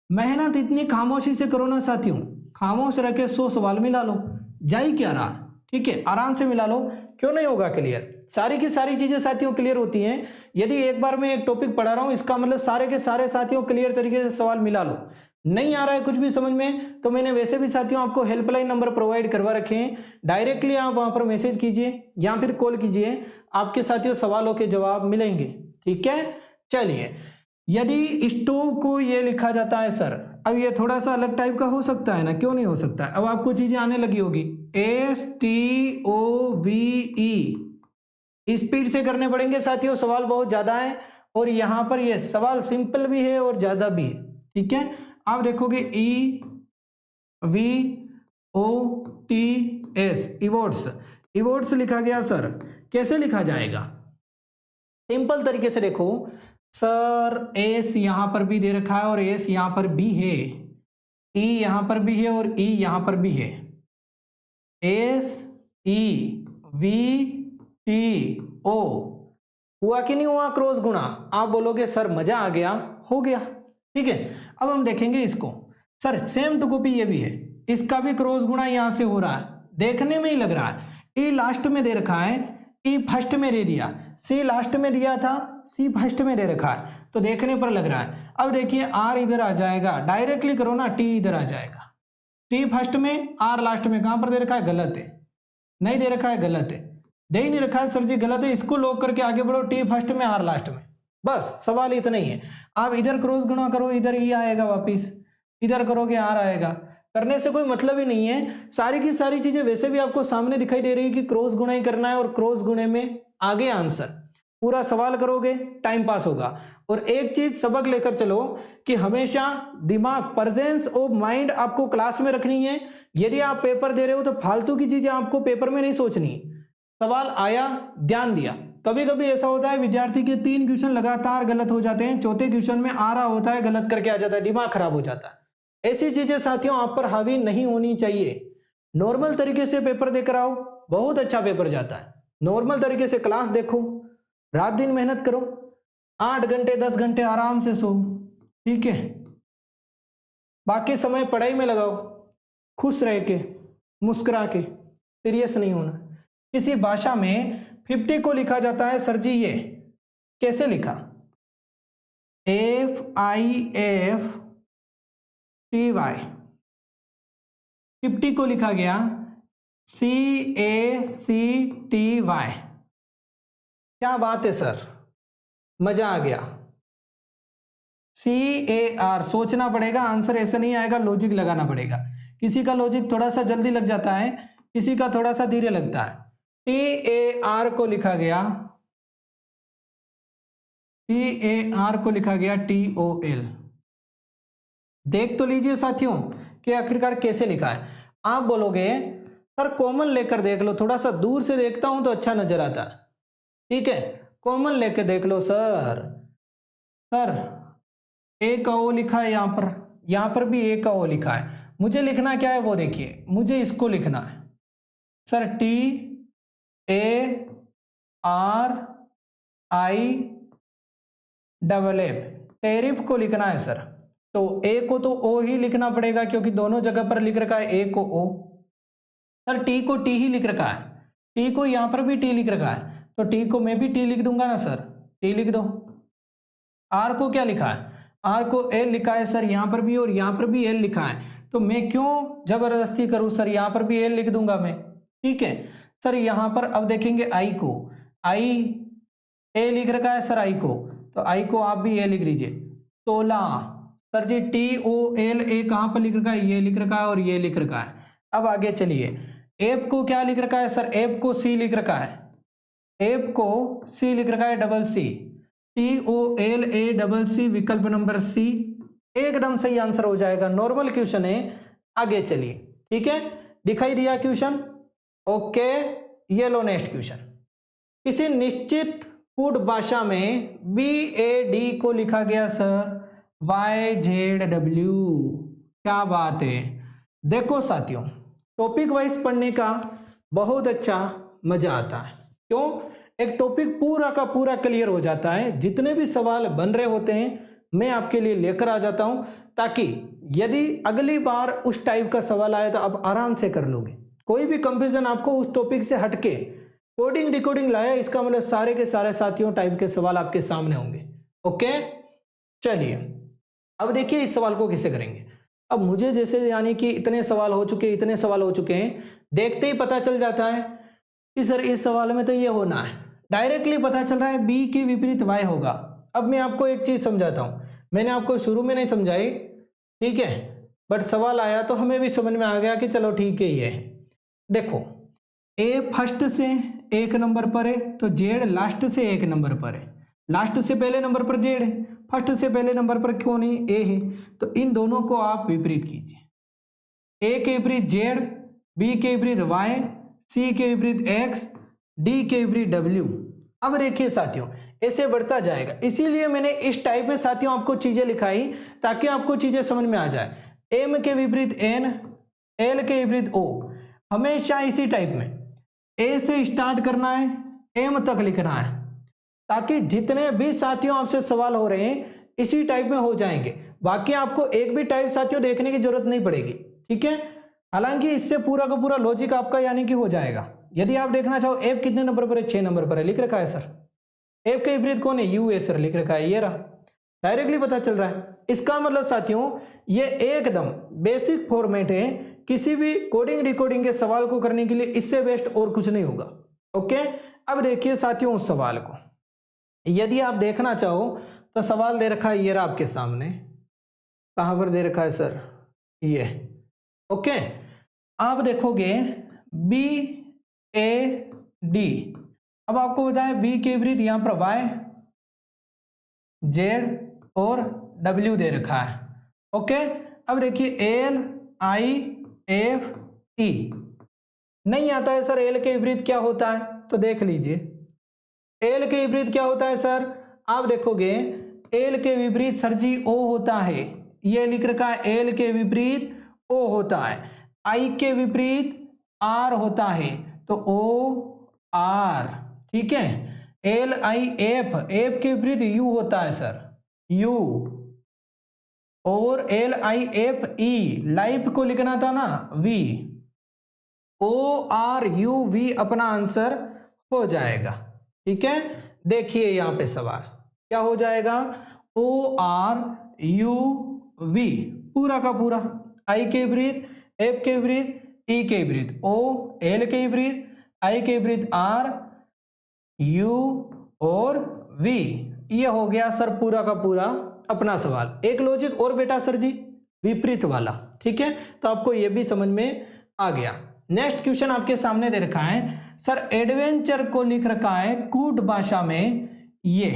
[SPEAKER 1] मेहनत इतनी खामोशी से करो ना साथियों, खामोश रह के 100 सवाल मिला लो, जा ही क्या रहा। ठीक है, आराम से मिला लो, क्यों नहीं होगा क्लियर। सारी की सारी चीजें साथियों क्लियर होती हैं। यदि एक बार मैं एक टॉपिक पढ़ा रहा हूं, इसका मतलब सारे के सारे साथियों क्लियर तरीके से सवाल मिला लो। नहीं आ रहा है कुछ भी समझ में, तो मैंने वैसे भी साथियों आपको हेल्पलाइन नंबर प्रोवाइड करवा रखे हैं, डायरेक्टली आप वहां पर मैसेज कीजिए या फिर कॉल कीजिए, आपके साथियों सवालों के जवाब मिलेंगे। ठीक है, चलिए, यदि स्टोव को ये लिखा जाता है सर, अब ये थोड़ा सा अलग टाइप का हो सकता है ना, क्यों नहीं हो सकता है। अब आपको चीजें आने लगी होगी, STOVE स्पीड से करने पड़ेंगे साथियों, सवाल बहुत ज्यादा है और यहां पर ये सवाल सिंपल भी है और ज्यादा भी है। ठीक है, आप देखोगे EVOTS इवोट्स लिखा गया सर, कैसे लिखा जाएगा। सिंपल तरीके से देखो सर, एस यहां पर भी दे रखा है और एस यहां पर भी है, ई यहां पर भी है और ई यहां पर भी है, SEVTO हुआ कि नहीं हुआ क्रॉस गुणा। आप बोलोगे सर मजा आ गया, हो गया। ठीक है, अब हम देखेंगे इसको, सर सेम टू कॉपी ये भी है, इसका भी क्रॉस गुणा यहां से हो रहा है, देखने में ही लग रहा है। ई लास्ट में दे रखा है, ई फर्स्ट में दे दिया, सी लास्ट में दिया था, सी फर्स्ट में दे रखा है, तो देखने पर लग रहा है। अब देखिए आर इधर आ जाएगा, डायरेक्टली करो ना, टी इधर आ जाएगा, टी फर्स्ट में आर लास्ट में, कहां पर दे रखा है, गलत है, नहीं दे रखा है, गलत है, दे ही नहीं रखा है सर जी, गलत है, इसको लॉक करके आगे बढ़ो, टी फर्स्ट में आर लास्ट में, बस सवाल इतना ही है। आप इधर क्रॉस गुणा करो, इधर ई आएगा वापिस, इधर करोगे आर आएगा, करने से कोई मतलब ही नहीं है। सारी की सारी चीजें वैसे भी आपको सामने दिखाई दे रही है कि क्रॉस गुणा ही करना है और क्रॉस गुणे में आगे आंसर, पूरा सवाल करोगे टाइम पास होगा। और एक चीज सबक लेकर चलो कि हमेशा दिमाग, प्रेजेंस ऑफ माइंड आपको क्लास में रखनी है। यदि आप पेपर दे रहे हो तो फालतू की चीजें आपको पेपर में नहीं सोचनी। सवाल आया, ध्यान दिया। कभी कभी ऐसा होता है विद्यार्थी के 3 क्वेश्चन लगातार गलत हो जाते हैं, चौथे क्वेश्चन में आ रहा होता है गलत करके आ जाता है, दिमाग खराब हो जाता है। ऐसी चीजें साथियों आप पर हावी नहीं होनी चाहिए। नॉर्मल तरीके से पेपर देकर आओ, बहुत अच्छा पेपर जाता है। नॉर्मल तरीके से क्लास देखो, रात दिन मेहनत करो, 8 घंटे 10 घंटे आराम से सो। ठीक है, बाकी समय पढ़ाई में लगाओ, खुश रह के, मुस्कुरा के, सीरियस नहीं होना। किसी भाषा में 50 को लिखा जाता है सर जी, ये कैसे लिखा, FIFTY, 50 को लिखा गया CACTY। क्या बात है सर, मजा आ गया। CAR सोचना पड़ेगा, आंसर ऐसे नहीं आएगा, लॉजिक लगाना पड़ेगा। किसी का लॉजिक थोड़ा सा जल्दी लग जाता है, किसी का थोड़ा सा धीरे लगता है। TAR को लिखा गया, TAR को लिखा गया TOL। देख तो लीजिए साथियों कि आखिरकार कैसे लिखा है। आप बोलोगे सर कॉमन लेकर देख लो, थोड़ा सा दूर से देखता हूं तो अच्छा नजर आता है। ठीक है, कॉमन लेकर देख लो सर। सर ए का ओ लिखा है यहां पर भी ए का ओ लिखा है, मुझे लिखना क्या है वो देखिए, मुझे इसको लिखना है सर, TARIF, टैरिफ को लिखना है सर। तो ए को तो ओ ही लिखना पड़ेगा क्योंकि दोनों जगह पर लिख रखा है ए को ओ। सर टी को टी ही लिख रखा है, टी को यहां पर भी टी लिख रखा है, तो टी को मैं भी टी लिख दूंगा ना सर, टी लिख दो। आर को क्या लिखा है, आर को एल लिखा है सर, यहां पर भी और यहां पर भी एल लिखा है, तो मैं क्यों जबरदस्ती करूं सर, यहां पर भी एल लिख दूंगा मैं। ठीक है सर, यहां पर अब देखेंगे आई को, आई ए लिख रखा है सर आई को, तो आई को आप भी ए लिख लीजिए। 16 सर जी, TOLA कहां पर लिख रखा है, ये लिख रखा है और ये लिख रखा है। अब आगे चलिए, एफ को क्या लिख रखा है सर, एफ को सी लिख रखा है, एफ को सी लिख रखा है, डबल सी, TOLA विकल्प नंबर सी, एकदम सही आंसर हो जाएगा। नॉर्मल क्वेश्चन है, आगे चलिए। ठीक है, दिखाई दिया क्वेश्चन, ओके। ये लो नेक्स्ट क्वेश्चन, किसी निश्चित फूड भाषा में BAD को लिखा गया सर YZW। क्या बात है। देखो साथियों, टॉपिक वाइज पढ़ने का बहुत अच्छा मजा आता है। क्यों? एक टॉपिक पूरा का पूरा क्लियर हो जाता है। जितने भी सवाल बन रहे होते हैं मैं आपके लिए लेकर आ जाता हूं, ताकि यदि अगली बार उस टाइप का सवाल आए तो आप आराम से कर लोगे। कोई भी कंफ्यूजन आपको उस टॉपिक से हटके कोडिंग डिकोडिंग लाया, इसका मतलब सारे के सारे साथियों टाइप के सवाल आपके सामने होंगे। ओके, चलिए अब देखिए इस सवाल को कैसे करेंगे। अब मुझे जैसे यानी कि इतने सवाल हो चुके हैं, देखते ही पता चल जाता है कि सर इस सवाल में तो ये होना है। डायरेक्टली पता चल रहा है बी के विपरीत वाई होगा। अब मैं आपको एक चीज समझाता हूं, मैंने आपको शुरू में नहीं समझाई, ठीक है, बट सवाल आया तो हमें भी समझ में आ गया कि चलो ठीक है। ये देखो, ए फर्स्ट से 1 नंबर पर है तो जेड लास्ट से 1 नंबर पर है। लास्ट से पहले नंबर पर जेड है, फर्स्ट से पहले नंबर पर कौन है? ए है। तो इन दोनों को आप विपरीत कीजिए, ए के विपरीत जेड, बी के विपरीत वाई, सी के विपरीत एक्स, डी के विपरीत डब्ल्यू। अब देखिए साथियों ऐसे बढ़ता जाएगा, इसीलिए मैंने इस टाइप में साथियों आपको चीजें लिखाई ताकि आपको चीजें समझ में आ जाए। एम के विपरीत एन, एल के विपरीत ओ, हमेशा इसी टाइप में ए से स्टार्ट करना है, एम तक लिखना है, ताकि जितने भी साथियों आपसे सवाल हो रहे हैं इसी टाइप में हो जाएंगे। बाकी आपको एक भी टाइप साथियों देखने की जरूरत नहीं पड़ेगी, ठीक है। हालांकि इससे पूरा का पूरा लॉजिक आपका यानी कि हो जाएगा। यदि आप देखना चाहो एफ कितने नंबर पर है? 6 नंबर पर है, लिख रखा है सर। एफ के विपरीत कौन है? यू है सर, लिख रखा है, ये रहा, डायरेक्टली पता चल रहा है। इसका मतलब साथियों ये एकदम बेसिक फॉर्मेट है, किसी भी कोडिंग रिकॉर्डिंग के सवाल को करने के लिए इससे बेस्ट और कुछ नहीं होगा। ओके, अब देखिए साथियों उस सवाल को यदि आप देखना चाहो तो सवाल दे रखा है, ये रहा आपके सामने। कहां पर दे रखा है सर? ये। ओके, आप देखोगे बी ए डी। अब आपको बताया बी के विपरीत यहां पर वाई, जेड और डब्ल्यू दे रखा है। ओके, अब देखिए एल आई एफ ई नहीं आता है सर। एल के विपरीत क्या होता है तो देख लीजिए, एल के विपरीत क्या होता है सर? आप देखोगे एल के विपरीत सर जी ओ होता है, ये लिख रखा है एल के विपरीत ओ होता है। आई के विपरीत आर होता है तो ओ आर, ठीक है। एल आई एफ, एफ के विपरीत यू होता है सर, यू। और L I F E, life को लिखना था ना, V. O R U V अपना आंसर हो जाएगा, ठीक है। देखिए यहां पे सवाल क्या हो जाएगा? ओ आर यू वी पूरा का पूरा, आई के विपरीत, एफ के विपरीत, ई के विपरीत ओ, एल के विपरीत, आई के विपरीत आर, यू और वी। ये हो गया सर पूरा का पूरा अपना सवाल। एक लॉजिक और बेटा सर जी विपरीत वाला, ठीक है, तो आपको ये भी समझ में आ गया। नेक्स्ट क्वेश्चन आपके सामने दे रखा है सर, एडवेंचर को लिख रखा है कूट भाषा में, ये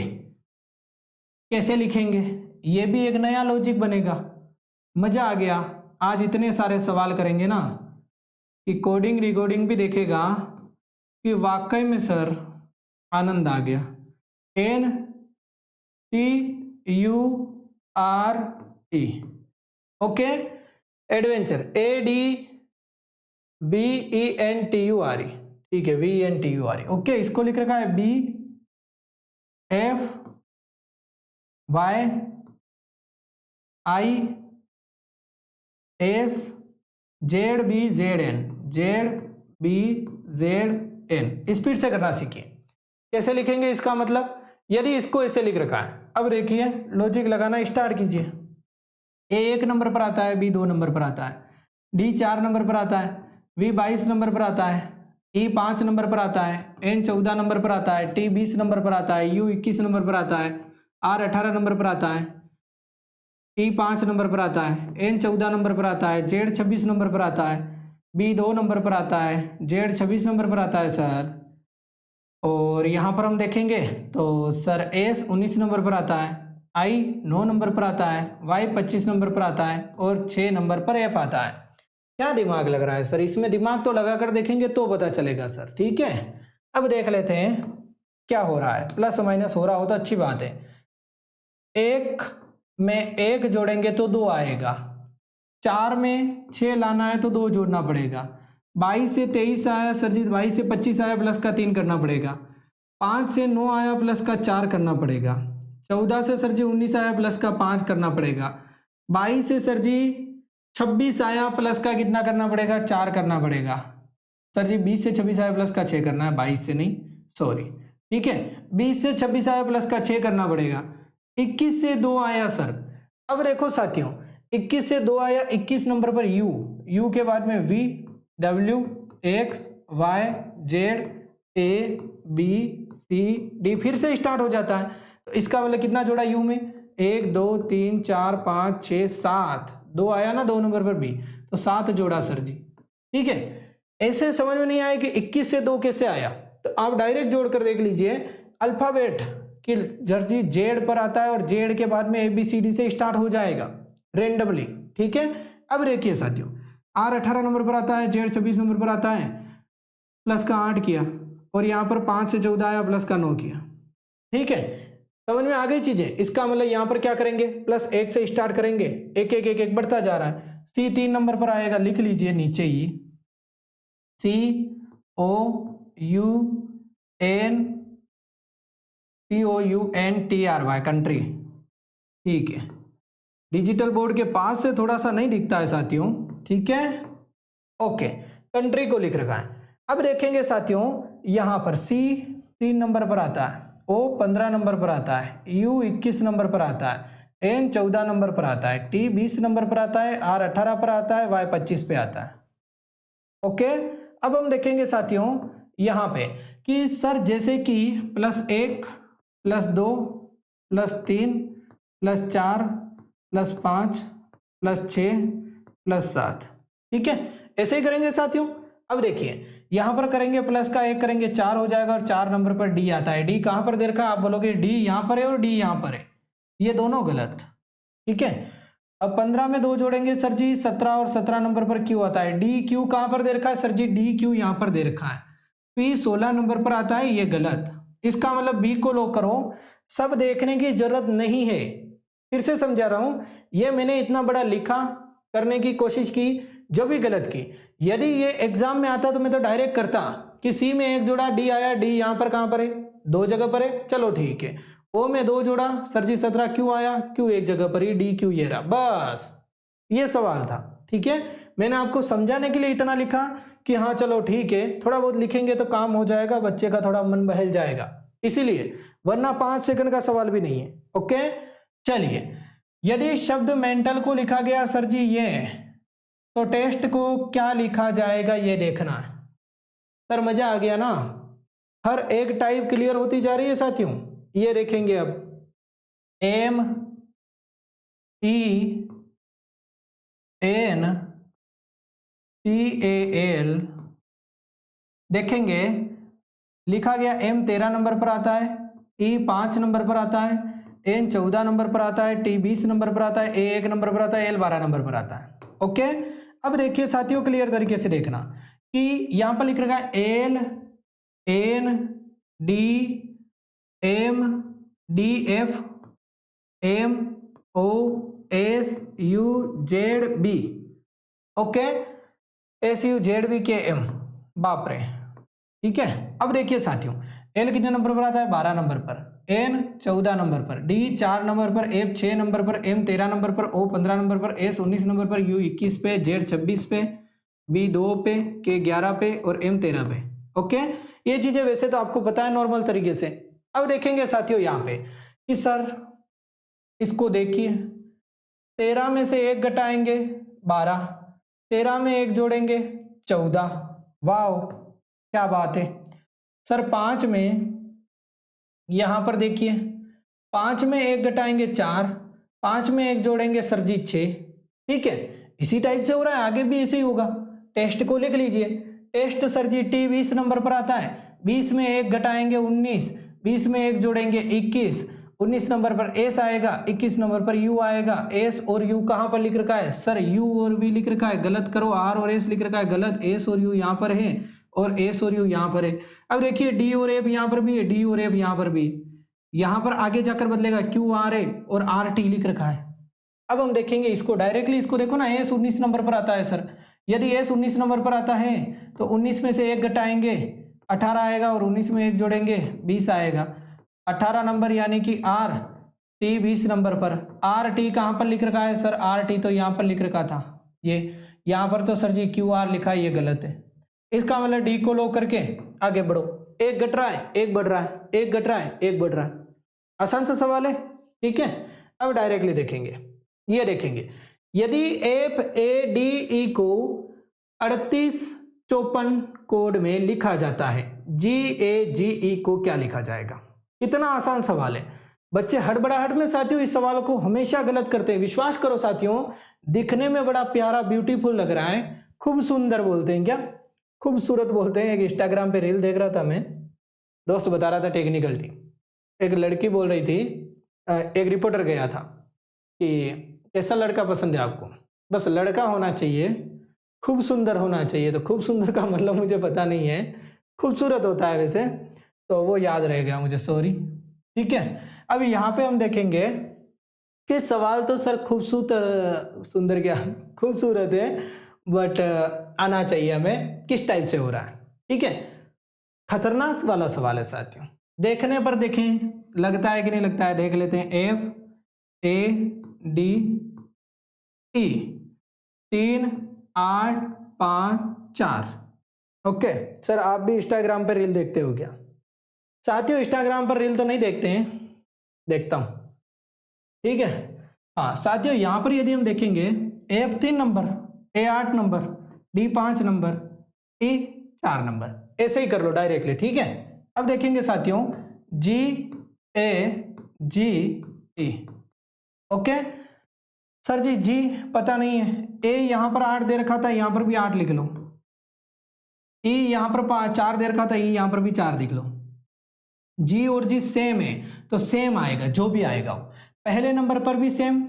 [SPEAKER 1] कैसे लिखेंगे? ये भी एक नया लॉजिक बनेगा। मजा आ गया, आज इतने सारे सवाल करेंगे ना कि कोडिंग रिकॉर्डिंग भी देखेगा कि वाकई में सर आनंद आ गया। N T U R E, okay, adventure, A D B E N T U R E, ठीक है, V N T U R E. Okay, इसको लिख रखा है B F Y I S Z B Z N, Z B Z N. Speed से करना सीखिए कैसे लिखेंगे इसका मतलब। यदि इसको ऐसे लिख रखा है, अब देखिए लॉजिक लगाना स्टार्ट कीजिए। ए 1 नंबर पर आता है, बी 2 नंबर पर आता है, डी 4 नंबर पर आता है, वी 22 नंबर पर आता है, ई 5 नंबर पर आता है, एन 14 नंबर पर आता है, टी 20 नंबर पर आता है, यू 21 नंबर पर आता है, आर 18 नंबर पर आता है, ई 5 नंबर पर आता है, एन 14 नंबर पर आता है, जेड 26 नंबर पर आता है, बी 2 नंबर पर आता है, जेड 26 नंबर पर आता है सर। और यहाँ पर हम देखेंगे तो सर एस 19 नंबर पर आता है, आई 9 नंबर पर आता है, वाई 25 नंबर पर आता है और 6 नंबर पर एफ आता है। क्या दिमाग लग रहा है सर? इसमें दिमाग तो लगा कर देखेंगे तो पता चलेगा सर, ठीक है। अब देख लेते हैं क्या हो रहा है, प्लस माइनस हो रहा हो तो अच्छी बात है। एक में 1 जोड़ेंगे तो 2 आएगा, 4 में 6 लाना है तो 2 जोड़ना पड़ेगा, 22 से 23 आया सर जी, 22 से 25 आया प्लस का 3 करना पड़ेगा। 5 से 9 आया प्लस का 4 करना पड़ेगा। 14 से सर जी 19 आया प्लस का 5 करना पड़ेगा। 22 से सर जी 26 आया प्लस का कितना करना पड़ेगा, 4 करना पड़ेगा। सर जी 20 से 26 आया प्लस का 6 करना है, 22 से नहीं, सॉरी, ठीक है। 20 से 26 आया प्लस का 6 करना पड़ेगा। 21 से 2 आया सर। अब देखो साथियों, 21 से 2 आया, 21 नंबर पर यू के बाद में V, W, X, Y, Z, A, B, C, D, फिर से स्टार्ट हो जाता है। तो इसका मतलब कितना जोड़ा यू में, 1 2 3 4 5 6 7, 2 आया ना 2 नंबर पर बी, तो 7 जोड़ा सर जी, ठीक है। ऐसे समझ में नहीं आया कि 21 से 2 कैसे आया, तो आप डायरेक्ट जोड़ कर देख लीजिए। अल्फाबेट कि जर्जी जेड पर आता है और जेड के बाद में ABCD से स्टार्ट हो जाएगा रेंडमली, ठीक है। अब देखिए साथियों, आर 18 नंबर पर आता है, जेड 26 नंबर पर आता है, प्लस का 8 किया, और यहाँ पर 5 से 14 आया, प्लस का 9 किया, ठीक है। समझ में आ गई चीजें। इसका मतलब यहाँ पर क्या करेंगे, प्लस 1 से स्टार्ट करेंगे, एक एक एक एक बढ़ता जा रहा है। सी 3 नंबर पर आएगा, लिख लीजिए नीचे ही, COUNTRY, कंट्री, ठीक है। डिजिटल बोर्ड के पास से थोड़ा सा नहीं दिखता है साथियों, ठीक है, ओके। कंट्री को लिख रखा है। अब देखेंगे साथियों, यहां पर C 3 नंबर पर आता है, O 15 नंबर पर आता है, U 21 नंबर पर आता है, N 14 नंबर पर आता है, T 20 नंबर पर आता है, R 18 पर आता है, Y 25 पे आता है, ओके। अब हम देखेंगे साथियों यहां पे कि सर जैसे कि +1 +2 +3 +4 +5 +6 +7, ठीक है, ऐसे ही करेंगे साथियों। अब देखिए यहां पर करेंगे प्लस का 1 करेंगे, 4 हो जाएगा, और 4 नंबर पर डी आता है। डी कहां पर दे रखा है, आप बोलोगे डी यहां पर है और डी यहां पर है, ये दोनों गलत, ठीक है। अब 15 में 2 जोड़ेंगे सर जी 17, और 17 नंबर पर क्यू आता है। डी क्यू कहां पर दे रखा है सर जी, डी क्यू यहां पर दे रखा है। पी 16 नंबर पर आता है, ये गलत। इसका मतलब बी को लो करो, सब देखने की जरूरत नहीं है। फिर से समझा रहा हूं, ये मैंने इतना बड़ा लिखा, करने की कोशिश की, जो भी गलत की। यदि ये एग्जाम में आता तो मैं तो डायरेक्ट करता कि सी में 1 जोड़ा, डी आया, डी यहां पर कहां पर है, 2 जगह पर है, चलो ठीक है। ओ में 2 जोड़ा सर जी 17, क्यों आया, क्यों 1 जगह पर ही, डी क्यों ये रहा, बस ये सवाल था, ठीक है। मैंने आपको समझाने के लिए इतना लिखा कि हाँ चलो ठीक है, थोड़ा बहुत लिखेंगे तो काम हो जाएगा, बच्चे का थोड़ा मन बहल जाएगा, इसीलिए, वरना 5 सेकंड का सवाल भी नहीं है, ओके। चलिए, यदि शब्द मेंटल को लिखा गया सर जी ये, तो टेस्ट को क्या लिखा जाएगा ये देखना है। सर मजा आ गया ना, हर एक टाइप क्लियर होती जा रही है साथियों। ये देखेंगे अब ME NTAL देखेंगे, लिखा गया M 13 नंबर पर आता है, E 5 नंबर पर आता है, N 14 नंबर पर आता है, T 20 नंबर पर आता है, A 1 नंबर पर आता है, L 12 नंबर पर आता है, ओके। अब देखिए साथियों क्लियर तरीके से देखना कि यहां पर लिख रखा है L N D M D F M O S U Z B, okay, S U Z B K M, बाप रे, ठीक है। अब देखिए साथियों, L कितने नंबर पर आता है, 12 नंबर पर, N 14 नंबर पर, D 4 नंबर पर, F 6 नंबर पर, M 13 नंबर पर, O 15 नंबर पर, S 19 नंबर पर, U 21 पे, Z 26 पे, B 2 पे, K 11 पे और M 13 पे, ओके। ये चीजें वैसे तो आपको पता है नॉर्मल तरीके से। अब देखेंगे साथियों यहाँ पे कि सर इसको देखिए, 13 में से 1 घटाएंगे 12, 13 में 1 जोड़ेंगे 14, वाह क्या बात है सर। 5 में यहां पर देखिए, 5 में 1 घटाएंगे 4, 5 में 1 जोड़ेंगे सर जी 6, ठीक है। इसी टाइप से हो रहा है, आगे भी ऐसे ही होगा। टेस्ट को लिख लीजिए, टेस्ट सर जी T 20 नंबर पर आता है, 20 में 1 घटाएंगे 19, 20 में 1 जोड़ेंगे 21, 19 नंबर पर S आएगा, 21 नंबर पर U आएगा। S और U कहां पर लिख रखा है सर, U और V लिख रखा है, गलत करो, R और S लिख रखा है, गलत, S और U यहां पर है और S और U यहां पर है। अब देखिए D और F यहां पर भी है, D और F यहां पर भी, यहां पर आगे जाकर बदलेगा, Q R है और R T लिख रखा है। अब हम देखेंगे इसको डायरेक्टली, इसको देखो ना, S 19 नंबर पर आता है सर, यदि एस 19 नंबर पर आता है तो 19 में से 1 घटाएंगे 18 आएगा और 19 में 1 जोड़ेंगे 20 आएगा। 18 नंबर यानी कि आर टी 20 नंबर पर। आर टी कहाँ पर लिख रखा है सर? आर टी तो यहाँ पर लिख रखा था, ये यहाँ पर तो सर जी क्यू आर लिखा है, ये गलत है। इसका मतलब डी को लो करके आगे बढ़ो। 1 घट रहा है 1 बढ़ रहा है, 1 घट रहा है 1 बढ़ रहा है। आसान सा सवाल है, ठीक है। अब डायरेक्टली देखेंगे, ये देखेंगे यदि एफ ए डी ई को 3854 कोड में लिखा जाता है, जी ए जी ई को क्या लिखा जाएगा? कितना आसान सवाल है। बच्चे हड़बड़ाहट में साथियों इस सवाल को हमेशा गलत करते हैं। विश्वास करो साथियों, दिखने में बड़ा प्यारा ब्यूटीफुल लग रहा है, खूब सुंदर बोलते हैं, क्या खूबसूरत बोलते हैं। एक इंस्टाग्राम पे रील देख रहा था मैं, दोस्त बता रहा था टेक्निकल टीम, एक लड़की बोल रही थी, एक रिपोर्टर गया था कि कैसा लड़का पसंद है आपको? बस लड़का होना चाहिए, खूब सुंदर होना चाहिए। तो खूब सुंदर का मतलब मुझे पता नहीं है, खूबसूरत होता है वैसे, तो वो याद रह गया मुझे, सॉरी, ठीक है। अब यहाँ पे हम देखेंगे कि सवाल तो सर खूबसूरत, सुंदर क्या खूबसूरत है, बट आना चाहिए हमें किस टाइप से हो रहा है, ठीक है। खतरनाक वाला सवाल है साथियों, देखने पर देखें लगता है कि नहीं लगता है, देख लेते हैं। F A D E 3 8 5 4। Okay sir, आप भी इंस्टाग्राम पर रील देखते हो क्या? साथियों इंस्टाग्राम पर रील तो नहीं देखते हैं, देखता हूं, ठीक है। हाँ साथियों, यहां पर यदि हम देखेंगे एफ 3 नंबर, ए 8 नंबर, डी 5 नंबर, ई 4 नंबर, ऐसे ही कर लो डायरेक्टली, ठीक है। अब देखेंगे साथियों जी ए जी ई। ओके सर जी, जी पता नहीं है, ए यहां पर 8 दे रखा था, यहां पर भी 8 लिख लो। ई यहां पर 4 दे रखा था, ई यहां पर भी 4 लिख लो। जी और जी सेम है तो सेम आएगा, जो भी आएगा वो। पहले नंबर पर भी सेम,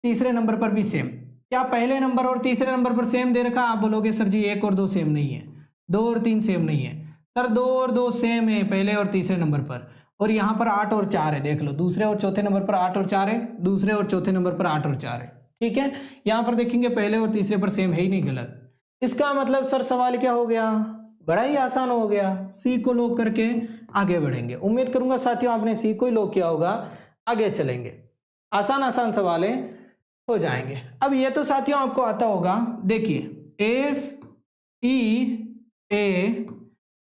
[SPEAKER 1] तीसरे नंबर पर भी सेम। क्या पहले नंबर और तीसरे नंबर पर सेम दे रखा? आप बोलोगे सर जी 1 और 2 सेम नहीं है, 2 और 3 सेम नहीं है। सर 2 और 2 सेम है पहले और तीसरे नंबर पर, और यहाँ पर 8 और 4 है, देख लो। दूसरे और चौथे नंबर पर 8 और 4 है, दूसरे और चौथे नंबर पर 8 और 4 है, ठीक है। यहाँ पर देखेंगे पहले और तीसरे पर सेम है ही नहीं, गलत। इसका मतलब सर सवाल क्या हो गया? बड़ा ही आसान हो गया। सी को लॉक करके आगे बढ़ेंगे। उम्मीद करूंगा साथियों आपने सी को ही लॉक किया होगा, आगे चलेंगे। आसान आसान सवाल हो जाएंगे। अब ये तो साथियों आपको आता होगा, देखिए S E A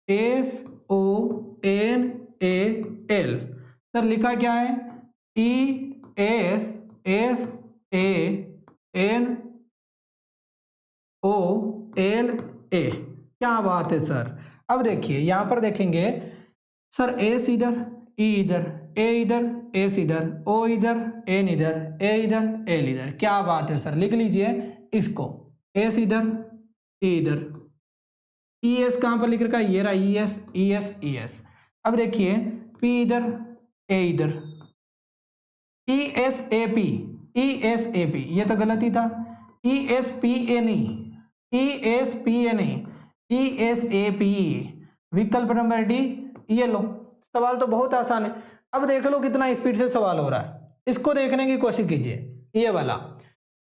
[SPEAKER 1] S O N A L, sir लिखा क्या है? E S S A N O L A. क्या बात है सर। अब देखिए यहां पर देखेंगे सर, एस इधर, ई इधर, ए इधर, एस इधर, ओ इधर, एन इधर, ए इधर, एल इधर। क्या बात है सर, लिख लीजिए इसको। एस इधर, ई इधर, ई एस कहां पर लिख रखा है? ये रहा E S, E S, E S. अब देखिए पी इधर, ए इधर, E S A P, E S A P, ये तो गलत ही था। ई एस पी ए नहीं, ई एस पी ए नहीं, ई एस ए पी, विकल्प नंबर डी, ये लो। सवाल तो बहुत आसान है। अब देख लो कितना स्पीड से सवाल हो रहा है, इसको देखने की कोशिश कीजिए। ये वाला,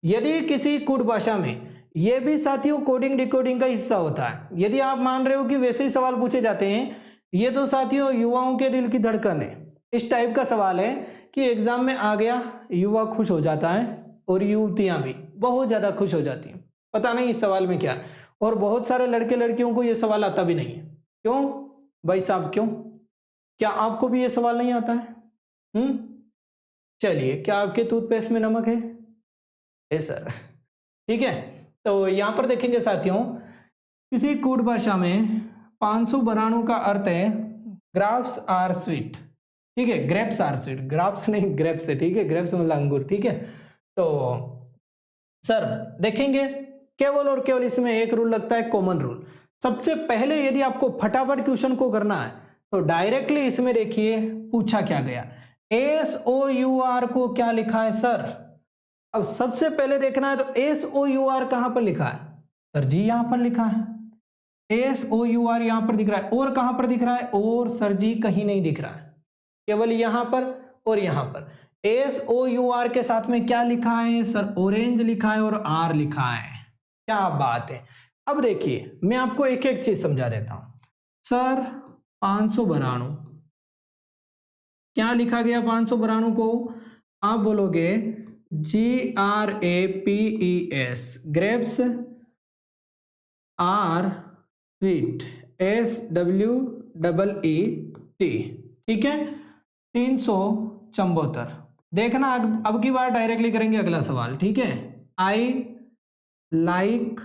[SPEAKER 1] यदि किसी कूट भाषा में, ये भी साथियों कोडिंग डिकोडिंग का हिस्सा होता है। यदि आप मान रहे हो कि वैसे ही सवाल पूछे जाते हैं, ये तो साथियों युवाओं के दिल की धड़कन है। इस टाइप का सवाल है कि एग्जाम में आ गया, युवा खुश हो जाता है और युवतियां भी बहुत ज्यादा खुश हो जाती हैं। पता नहीं इस सवाल में क्या है। और बहुत सारे लड़के लड़कियों को ये सवाल आता भी नहीं है। क्यों भाई साहब, क्यों? क्या आपको भी ये सवाल नहीं आता है? चलिए, क्या आपके टूथपेस्ट में नमक है सर, ठीक है। तो यहां पर देखेंगे साथियों, किसी कूट भाषा में 592 का अर्थ है ग्राफ्स आर स्वीट, ठीक है। ग्रेप्स आर स्वीट, ग्राफ्स नहीं ग्रेप्स है, ठीक है। ग्रेप्स मतलब अंगूर, ठीक है। तो सर देखेंगे केवल और केवल इसमें एक रूल लगता है, कॉमन रूल। सबसे पहले यदि आपको फटाफट क्वेश्चन को करना है तो डायरेक्टली इसमें देखिए पूछा क्या गया, एस ओ यू आर को क्या लिखा है सर। अब सबसे पहले देखना है तो एस ओ यू आर कहां पर लिखा है सर जी? यहां पर लिखा है एस ओ यू आर, यहां पर दिख रहा है। और कहां पर दिख रहा है? और सर जी कहीं नहीं दिख रहा है, केवल यहां पर और यहां पर। एस ओ यू आर के साथ में क्या लिखा है सर? ऑरेंज लिखा है और आर लिखा है। क्या बात है। अब देखिए मैं आपको एक एक चीज समझा देता हूं। सर 592 क्या लिखा गया 592 को? आप बोलोगे GRAPES grapes, R sweet, SWEET, ठीक है। 374 देखना। अब की बार डायरेक्टली करेंगे अगला सवाल, ठीक है। आई लाइक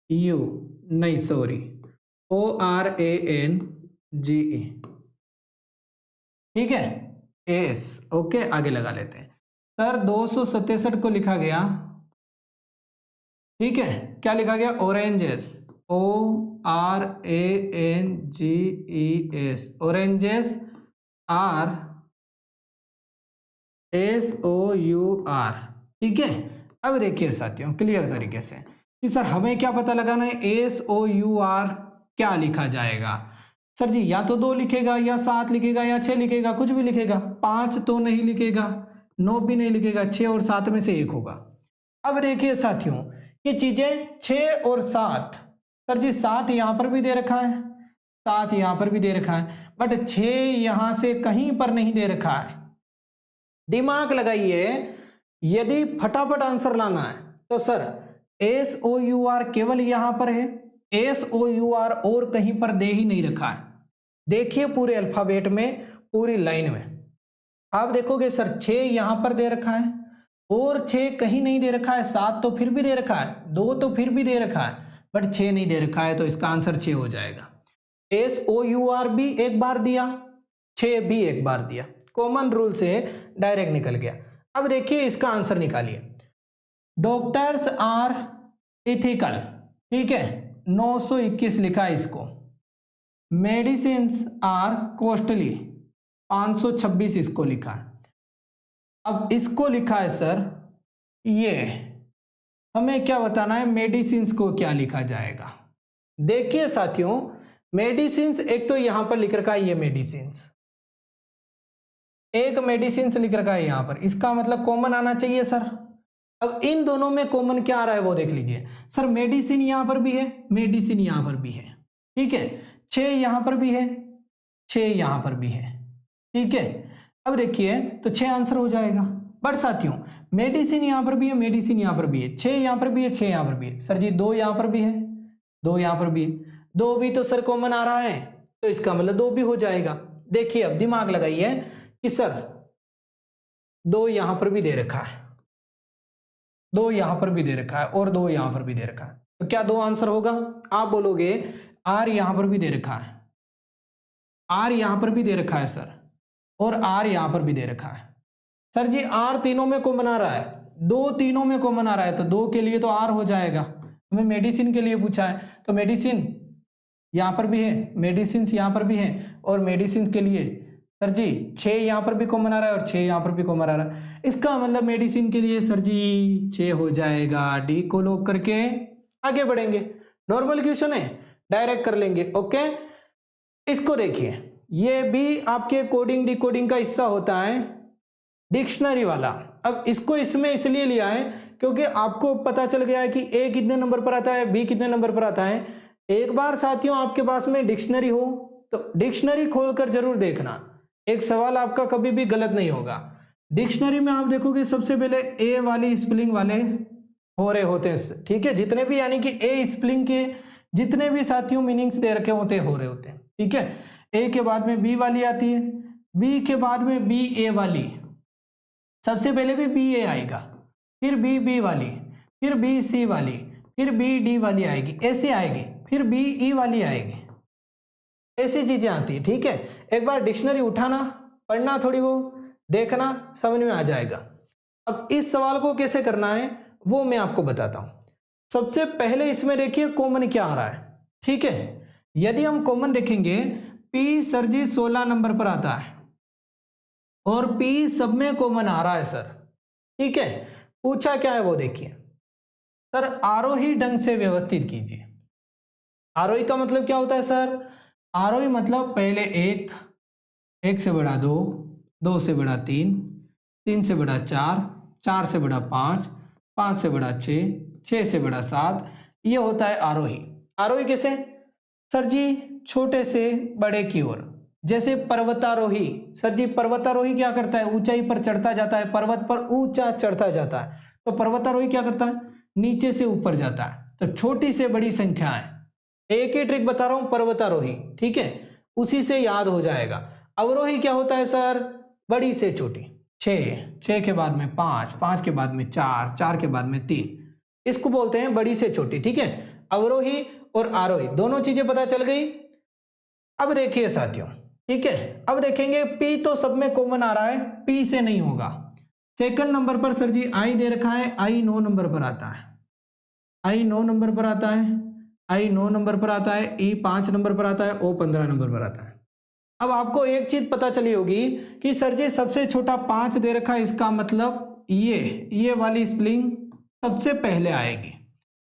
[SPEAKER 1] यू, नहीं सॉरी, ORANGE, ठीक है। एस, ओके आगे लगा लेते हैं। सर 267 को लिखा गया, ठीक है, क्या लिखा गया? ऑरेंजेस, ORANGES, ऑरेंजेस, RSOUR, ठीक है। अब देखिए साथियों क्लियर तरीके से कि सर हमें क्या पता लगाना है, SOUR क्या लिखा जाएगा? सर जी या तो 2 लिखेगा या 7 लिखेगा या 6 लिखेगा, कुछ भी लिखेगा। 5 तो नहीं लिखेगा, 9 भी नहीं लिखेगा, 6 और 7 में से एक होगा। अब देखिए साथियों ये चीजें 6 और 7, सर जी 7 यहां पर भी दे रखा है, 7 यहां पर भी दे रखा है, बट 6 यहां से कहीं पर नहीं दे रखा है। दिमाग लगाइए, यदि फटाफट आंसर लाना है तो सर SOUR केवल यहां पर है, SOUR और कहीं पर दे ही नहीं रखा है। देखिए पूरे अल्फाबेट में, पूरी लाइन में आप देखोगे सर 6 यहां पर दे रखा है और 6 कहीं नहीं दे रखा है, 7 तो फिर भी दे रखा है, 2 तो फिर भी दे रखा है, बट 6 नहीं दे रखा है, तो इसका आंसर 6 हो जाएगा। SOUR भी एक बार दिया, 6 भी एक बार दिया, कॉमन रूल से डायरेक्ट निकल गया। अब देखिए इसका आंसर निकालिए। डॉक्टर्स आर इथिकल, ठीक है, 921 लिखा है इसको। मेडिसिन्स आर कॉस्टली, 526 इसको लिखा है। अब इसको लिखा है सर, ये हमें क्या बताना है, मेडिसिन्स को क्या लिखा जाएगा? देखिए साथियों मेडिसिन्स एक तो यहां पर लिख रखा है, ये मेडिसिन्स, एक मेडिसिन्स लिख रखा है यहां पर, इसका मतलब कॉमन आना चाहिए सर। अब इन दोनों में कॉमन क्या आ रहा है वो देख लीजिए। सर मेडिसिन यहां पर भी है, मेडिसिन यहां पर भी है, ठीक है, 6 यहां पर भी है, 6 यहां पर भी है, ठीक है। अब देखिए तो 6 आंसर हो जाएगा। बट साथियों मेडिसिन यहां पर भी है, मेडिसिन यहां पर भी है, 6 यहां पर भी है, 6 यहां पर भी है। सर जी 2 यहां पर भी है, 2 यहां पर भी है, 2 भी तो सर कॉमन आ रहा है, तो इसका मतलब 2 भी हो जाएगा। देखिए अब दिमाग लगाइए कि सर 2 यहां पर भी दे रखा है, 2 यहां पर भी दे रखा है और 2 यहां पर भी दे रखा है, तो क्या 2 आंसर होगा? आप बोलोगे R यहां पर भी दे रखा है, R यहां पर भी दे रखा है सर, और R यहां पर भी दे रखा है। सर जी R तीनों में कॉमन आ रहा है, 2 तीनों में कॉमन आ रहा है, तो 2 के लिए तो R हो जाएगा। हमें मेडिसिन के लिए पूछा है, तो मेडिसिन यहां पर भी है, मेडिसिन यहां पर भी है, और मेडिसिन के लिए सर जी 6 यहां पर भी कॉमन आ रहा है और 6 यहां पर भी कॉमन आ रहा है। इसका मतलब मेडिसिन के लिए सर जी 6 हो जाएगा। डी को लॉक करके आगे बढ़ेंगे। नॉर्मल क्वेश्चन है, डायरेक्ट कर लेंगे। ओके इसको देखिए, ये भी आपके कोडिंग डिकोडिंग का हिस्सा होता है, डिक्शनरी वाला। अब इसको इसमें इसलिए लिया है क्योंकि आपको पता चल गया है कि ए कितने नंबर पर आता है, बी कितने नंबर पर आता है। एक बार साथियों आपके पास में डिक्शनरी हो तो डिक्शनरी खोलकर जरूर देखना, एक सवाल आपका कभी भी गलत नहीं होगा। डिक्शनरी में आप देखोगे सबसे पहले ए वाली स्पेलिंग वाले हो रहे होते हैं, ठीक है, जितने भी यानी कि ए स्पेलिंग के जितने भी साथियों मीनिंग्स दे रखे होते हो रहे होते हैं, ठीक है। ए के बाद में बी वाली आती है, बी के बाद में बी ए वाली, सबसे पहले भी बी ए आएगा, फिर बी बी वाली, फिर बी सी वाली, फिर बी डी वाली आएगी, ऐसे आएगी, फिर बी ई वाली आएगी, ऐसी चीजें आती है, ठीक है। एक बार डिक्शनरी उठाना, पढ़ना, थोड़ी वो देखना, समझ में आ जाएगा। अब इस सवाल को कैसे करना है वो मैं आपको बताता हूं। सबसे पहले इसमें देखिए कॉमन क्या आ रहा है, ठीक है। यदि हम कॉमन देखेंगे, पी सर जी 16 नंबर पर आता है और पी सब में कॉमन आ रहा है सर, ठीक है। पूछा क्या है वो देखिए, सर आरोही ढंग से व्यवस्थित कीजिए। आरोही का मतलब क्या होता है सर? आरोही मतलब पहले 1, 1 से बड़ा 2, 2 से बड़ा 3, 3 से बड़ा 4, 4 से बड़ा 5, 5 से बड़ा 6, 6 से बड़ा 7, ये होता है आरोही। आरोही कैसे सर जी? छोटे से बड़े की ओर। जैसे पर्वतारोही, सर जी पर्वतारोही क्या करता है? ऊंचाई पर चढ़ता जाता है, पर्वत पर ऊंचा चढ़ता जाता है। तो पर्वतारोही क्या करता है? नीचे से ऊपर जाता है। तो छोटी से बड़ी संख्या है, एक ही ट्रिक बता रहा हूं, पर्वतारोही, ठीक है, उसी से याद हो जाएगा। अवरोही क्या होता है सर? बड़ी से छोटी। 6 के बाद में 5, 5 के बाद में 4, 4 के बाद में 3, इसको बोलते हैं बड़ी से छोटी, ठीक है। अवरोही और आरोही दोनों चीजें पता चल गई। अब देखिए साथियों, ठीक है, अब देखेंगे पी तो सब में कॉमन आ रहा है, पी से नहीं होगा। सेकंड नंबर पर सर जी आई दे रखा है, आई 9 नंबर पर आता है, आई 9 नंबर पर आता है, आई 9 नंबर पर आता है, ई 5 नंबर पर आता है, ओ 15 नंबर पर आता है। अब आपको एक चीज पता चली होगी कि सर जी सबसे छोटा 5 दे रखा है, इसका मतलब ये वाली स्पेलिंग सबसे पहले आएगी,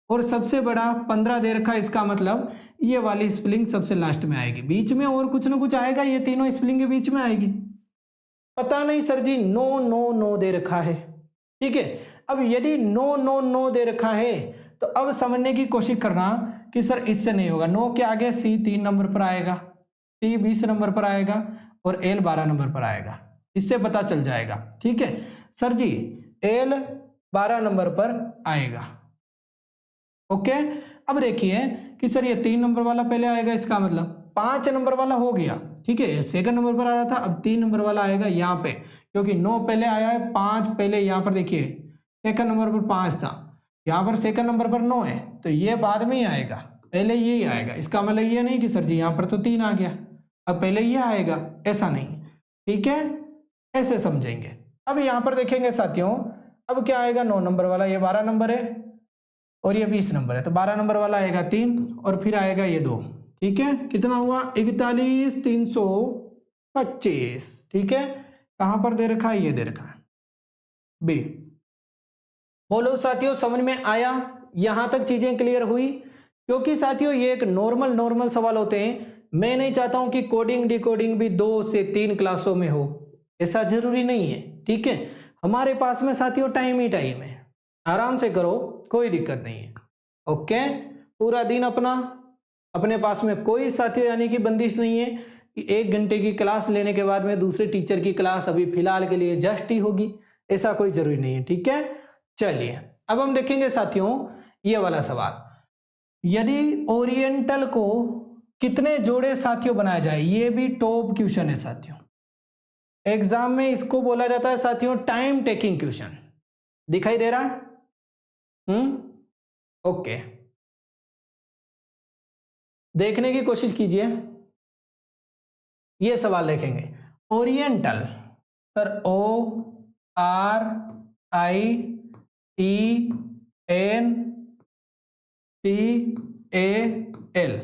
[SPEAKER 1] और सबसे बड़ा 15 दे रखा है, इसका मतलब ये वाली स्पेलिंग सबसे लास्ट में आएगी। बीच में और कुछ ना कुछ आएगा, ये तीनों स्पेलिंग के बीच में आएगी। पता नहीं सर जी, नो नो नो दे रखा है, ठीक है। अब यदि नो नो नो दे रखा है तो अब समझने की कोशिश करना कि सर इससे नहीं होगा। नो के आगे सी 3 नंबर पर आएगा, टी 20 नंबर पर आएगा, और एल 12 नंबर पर आएगा, इससे पता चल जाएगा, ठीक है सर जी। एल 12 नंबर पर आएगा, ओके। अब देखिए कि सर ये 3 नंबर वाला पहले आएगा, इसका मतलब 5 नंबर वाला हो गया, ठीक है, सेकंड नंबर पर आ रहा था, अब 3 नंबर वाला आएगा यहाँ पे, क्योंकि 9 पहले आया है, 5 पहले यहाँ पर देखिए सेकंड नंबर पर 5 था, यहाँ पर सेकंड नंबर पर 9 है, तो ये बाद में ही आएगा, पहले यही आएगा। इसका मतलब ये नहीं कि सर जी यहाँ पर तो 3 आ गया, अब पहले ये आएगा, ऐसा नहीं, ठीक है, ऐसे समझेंगे। अब यहाँ पर देखेंगे साथियों, अब क्या आएगा? 9 नंबर वाला, ये 12 नंबर है और ये 20 नंबर है, तो 12 नंबर वाला आएगा 3, और फिर आएगा ये 2, ठीक है। कितना हुआ? 41 325, ठीक है। कहां पर दे रखा है? ये दे रखा है बी। बोलो साथियों, समझ में आया? यहां तक चीजें क्लियर हुई? क्योंकि साथियों ये एक नॉर्मल सवाल होते हैं, मैं नहीं चाहता हूं कि कोडिंग डिकोडिंग भी 2 से 3 क्लासों में हो, ऐसा जरूरी नहीं है, ठीक है। हमारे पास में साथियों टाइम ही टाइम है, आराम से करो, कोई दिक्कत नहीं है, ओके। पूरा दिन अपने पास में कोई साथियों यानी कि बंदिश नहीं है कि 1 घंटे की क्लास लेने के बाद में दूसरे टीचर की क्लास अभी फिलहाल के लिए जस्ट ही होगी, ऐसा कोई जरूरी नहीं है, ठीक है। चलिए अब हम देखेंगे साथियों ये वाला सवाल, यदि ओरिएंटल को कितने जोड़े साथियों बनाया जाए, ये भी टॉप क्वेश्चन है साथियों, एग्जाम में इसको बोला जाता है साथियों टाइम टेकिंग क्वेश्चन। दिखाई दे रहा है? ओके, देखने की कोशिश कीजिए। ये सवाल देखेंगे, oriental, sir O R I E N T A L,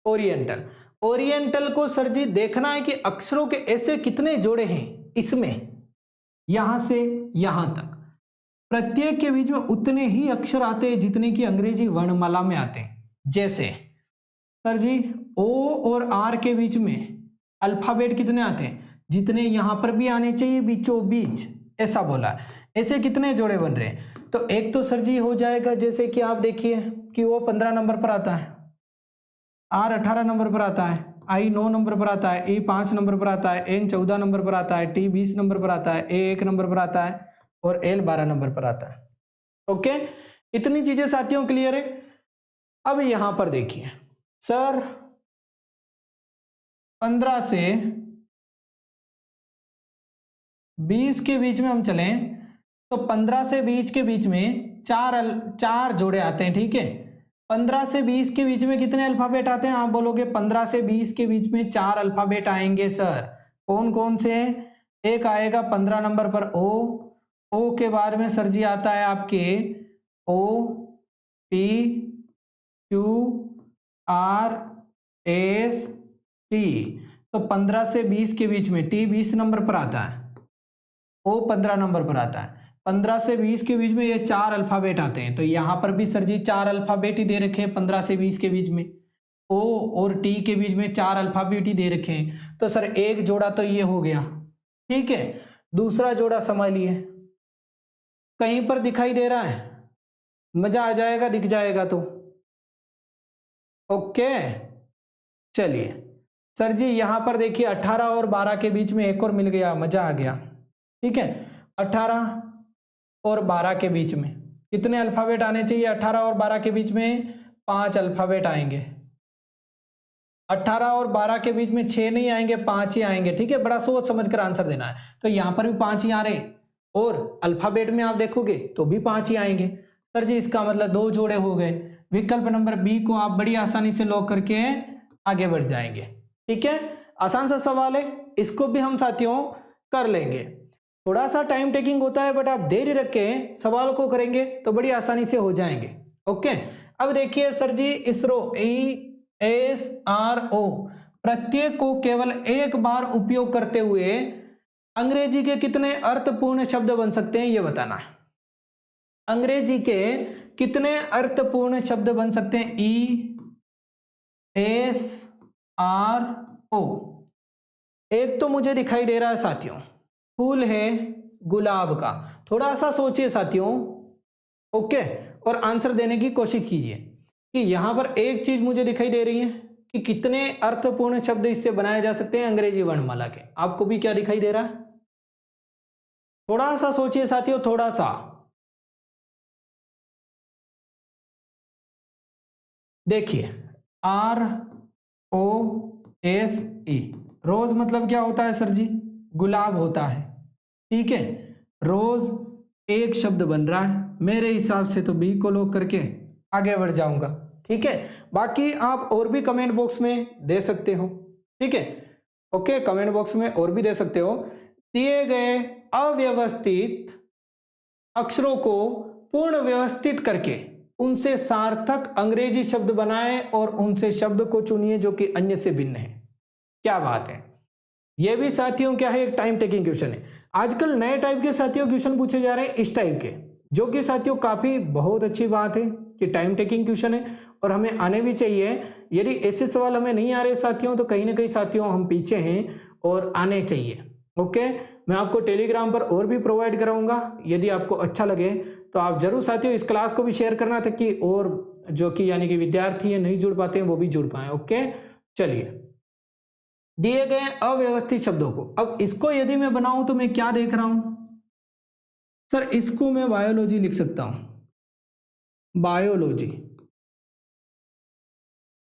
[SPEAKER 1] oriental. Oriental को सर जी देखना है कि अक्षरों के ऐसे कितने जोड़े हैं इसमें, यहां से यहां तक प्रत्येक के बीच में उतने ही अक्षर आते हैं जितने की अंग्रेजी वर्णमाला में आते हैं। जैसे सर जी O और R के बीच में अल्फाबेट कितने आते हैं, जितने यहां पर भी आने चाहिए बीचों बीच, ऐसा बोला है। ऐसे कितने जोड़े बन रहे हैं? तो एक तो सर जी हो जाएगा, जैसे कि आप देखिए कि O 15 नंबर पर आता है, R 18 नंबर पर आता है, I 9 नंबर पर आता है, E 5 नंबर पर आता है, N 14 नंबर पर आता है, T 20 नंबर पर आता है, A 1 नंबर पर आता है, और L 12 नंबर पर आता है, ओके। इतनी चीजें साथियों क्लियर है? अब यहां पर देखिए सर 15 से 20 के बीच में हम चलें तो 15 से 20 के बीच में चार जोड़े आते हैं, ठीक है। 15 से 20 के बीच में कितने अल्फाबेट आते हैं? आप बोलोगे 15 से 20 के बीच में 4 अल्फाबेट आएंगे सर, कौन कौन से? एक आएगा 15 नंबर पर ओ के बाद में सर जी आता है आपके O P Q R S T, तो 15 से 20 के बीच में T 20 नंबर पर आता है, O 15 नंबर पर आता है। 15 से 20 के बीच में ये 4 अल्फाबेट आते हैं, तो यहां पर भी सर जी 4 अल्फाबेट ही दे रखे हैं 15 से 20 के बीच में, O और T के बीच में 4 अल्फाबेट ही दे रखे हैं, तो सर एक जोड़ा तो ये हो गया, ठीक है। दूसरा जोड़ा संभालिए, कहीं पर दिखाई दे रहा है? मजा आ जाएगा, दिख जाएगा तो ओके, चलिए सर जी यहां पर देखिए 18 और 12 के बीच में एक और मिल गया, मजा आ गया। ठीक है, 18 और 12 के बीच में कितने अल्फाबेट आने चाहिए? 18 और 12 के बीच में 5 अल्फाबेट आएंगे। 18 और 12 के बीच में 6 नहीं आएंगे, 5 ही आएंगे। ठीक है, बड़ा सोच समझ कर आंसर देना है। तो यहां पर भी 5 ही आ रहे, और अल्फाबेट में आप देखोगे तो भी 5 ही आएंगे। सर जी इसका मतलब 2 जोड़े हो गए। विकल्प नंबर बी को आप बड़ी आसानी से लॉक करके आगे बढ़ जाएंगे। ठीक है, आसान सा सवाल है, इसको भी हम साथियों कर लेंगे। थोड़ा सा टाइम टेकिंग होता है, बट आप देरी रख के सवाल को करेंगे तो बड़ी आसानी से हो जाएंगे। ओके, अब देखिए सर जी इसरो ESRO प्रत्येक को केवल एक बार उपयोग करते हुए अंग्रेजी के कितने अर्थपूर्ण शब्द बन सकते हैं, ये बताना है। अंग्रेजी के कितने अर्थपूर्ण शब्द बन सकते हैं? ESRO। एक तो मुझे दिखाई दे रहा है साथियों, फूल है गुलाब का। थोड़ा सा सोचिए साथियों, ओके, और आंसर देने की कोशिश कीजिए कि यहां पर एक चीज मुझे दिखाई दे रही है कि कितने अर्थपूर्ण शब्द इससे बनाए जा सकते हैं अंग्रेजी वर्णमाला के। आपको भी क्या दिखाई दे रहा है? थोड़ा सा सोचिए साथियों, थोड़ा सा। देखिए ROSE, रोज मतलब क्या होता है सर जी? गुलाब होता है। ठीक है, रोज एक शब्द बन रहा है। मेरे हिसाब से तो बी को लॉक करके आगे बढ़ जाऊंगा। ठीक है, बाकी आप और भी कमेंट बॉक्स में दे सकते हो। ठीक है, ओके, कमेंट बॉक्स में और भी दे सकते हो। दिए गए अव्यवस्थित अक्षरों को पूर्ण व्यवस्थित करके उनसे सार्थक अंग्रेजी शब्द बनाएं और उनसे शब्द को चुनिए जो कि अन्य से भिन्न है। क्या बात है, यह भी साथियों क्या है? एक टाइम टेकिंग क्वेश्चन है। आजकल नए टाइप के साथियों क्वेश्चन पूछे जा रहे हैं इस टाइप के, जो कि साथियों काफी बहुत अच्छी बात है कि टाइम टेकिंग क्वेश्चन है और हमें आने भी चाहिए। यदि ऐसे सवाल हमें नहीं आ रहे साथियों तो कहीं ना कहीं साथियों हम पीछे हैं और आने चाहिए। ओके, मैं आपको टेलीग्राम पर और भी प्रोवाइड कराऊंगा। यदि आपको अच्छा लगे तो आप जरूर साथियों इस क्लास को भी शेयर करना था कि और जो कि यानी कि विद्यार्थी है नहीं जुड़ पाते हैं वो भी जुड़ पाए। ओके, चलिए, दिए गए अव्यवस्थित शब्दों को, अब इसको यदि मैं बनाऊं तो मैं क्या देख रहा हूं सर? इसको मैं बायोलॉजी लिख सकता हूं, बायोलॉजी।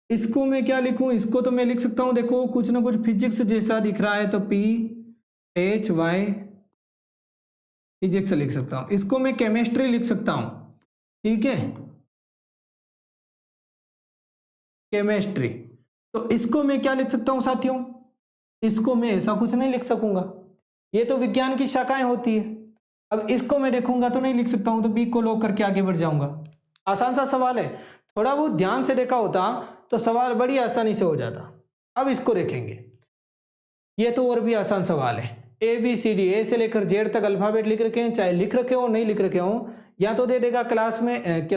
[SPEAKER 1] इसको मैं क्या लिखूं? इसको तो मैं लिख सकता हूं, देखो कुछ ना कुछ फिजिक्स जैसा दिख रहा है तो PHY फिजिक्स लिख सकता हूं। इसको मैं केमिस्ट्री लिख सकता हूं। ठीक है, केमिस्ट्री। तो इसको मैं क्या लिख सकता हूं साथियों? इसको मैं ऐसा कुछ नहीं लिख सकूंगा, ये तो विज्ञान की शाखाएं होती है। अब इसको मैं देखूंगा तो नहीं लिख सकता हूं, तो बी को लॉक करके आगे बढ़ जाऊंगा। आसान सा सवाल है, थोड़ा बहुत ध्यान से देखा होता तो सवाल बड़ी आसानी से हो जाता। अब इसको देखेंगे, ये तो और भी आसान सवाल है। ABCD ए से लेकर जेड तक अल्फाबेट लिख रखे हैं, चाहे लिख रखे हो नहीं लिख रखे हो, या तो दे देगा क्लास में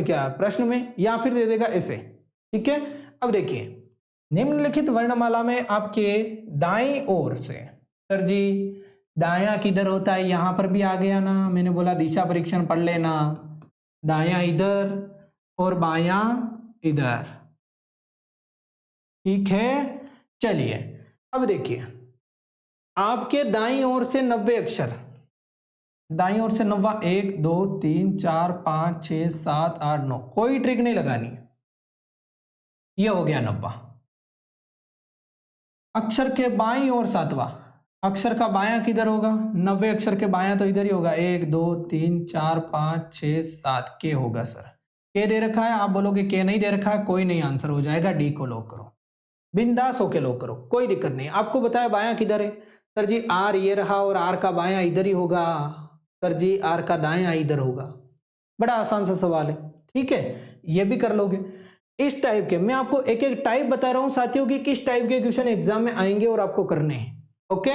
[SPEAKER 1] क्या प्रश्न में, या फिर दे देगा ऐसे। ठीक है, अब देखिए निम्नलिखित वर्णमाला में आपके दाईं ओर से, सर जी दाया किधर होता है? यहां पर भी आ गया ना, मैंने बोला दिशा परीक्षण पढ़ लेना। दाया इधर और बायां इधर। ठीक है, चलिए अब देखिए आपके दाईं ओर से 90 अक्षर, दाईं ओर से 90, 1 2 3 4 5 6 7 8 9, कोई ट्रिक नहीं लगानी। ये हो गया 90। अक्षर के बाईं ओर 7वां, अक्षर का बायां किधर होगा? 90 अक्षर के बायां तो इधर ही होगा, 1 2 3 4 5 6 7, के होगा सर। के दे रखा है, आप बोलोगे के नहीं दे रखा है, कोई नहीं, आंसर हो जाएगा डी को लॉक करो, बिंदास होके लॉक करो, कोई दिक्कत नहीं। आपको बताया बायां किधर है सर जी? आर ये रहा और आर का बायां इधर ही होगा सर जी, आर का दायां इधर होगा। बड़ा आसान सा सवाल है। ठीक है, ये भी कर लोगे। इस टाइप के मैं आपको एक एक टाइप बता रहा हूं साथियों की किस टाइप के क्वेश्चन एग्जाम में आएंगे और आपको करने हैं। ओके,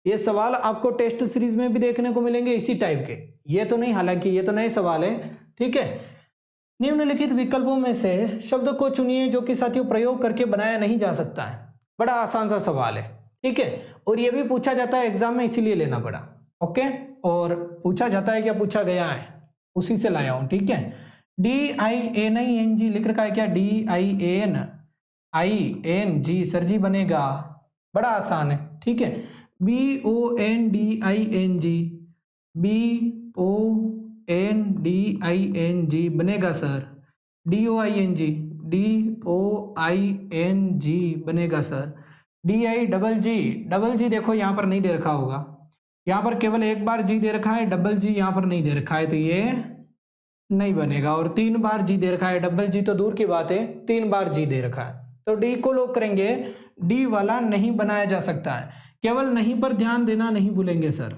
[SPEAKER 1] ये सवाल आपको टेस्ट सीरीज में भी देखने को मिलेंगे इसी टाइप के, ये तो नहीं, हालांकि ये तो नए सवाल है। ठीक है, निम्नलिखित विकल्पों में से शब्द को चुनिए जो कि साथियों प्रयोग करके बनाया नहीं जा सकता है। बड़ा आसान सा सवाल है। ठीक है, और ये भी पूछा जाता है एग्जाम में, इसीलिए लेना पड़ा। ओके, और पूछा जाता है क्या पूछा गया है उसी से लाया हूं। ठीक है, DINING लिख रखा है क्या? DINING सर जी बनेगा, बड़ा आसान है, ठीक है। BONDING बनेगा सर। DOING बनेगा सर। DIGG देखो यहाँ पर नहीं दे रखा होगा, यहाँ पर केवल एक बार जी दे रखा है, डबल जी यहाँ पर नहीं दे रखा है, तो ये नहीं बनेगा। और 3 बार जी दे रखा है, डबल जी तो दूर की बात है, 3 बार जी दे रखा है, तो डी को लॉक करेंगे। डी वाला नहीं बनाया जा सकता है, केवल नहीं पर ध्यान देना नहीं भूलेंगे सर,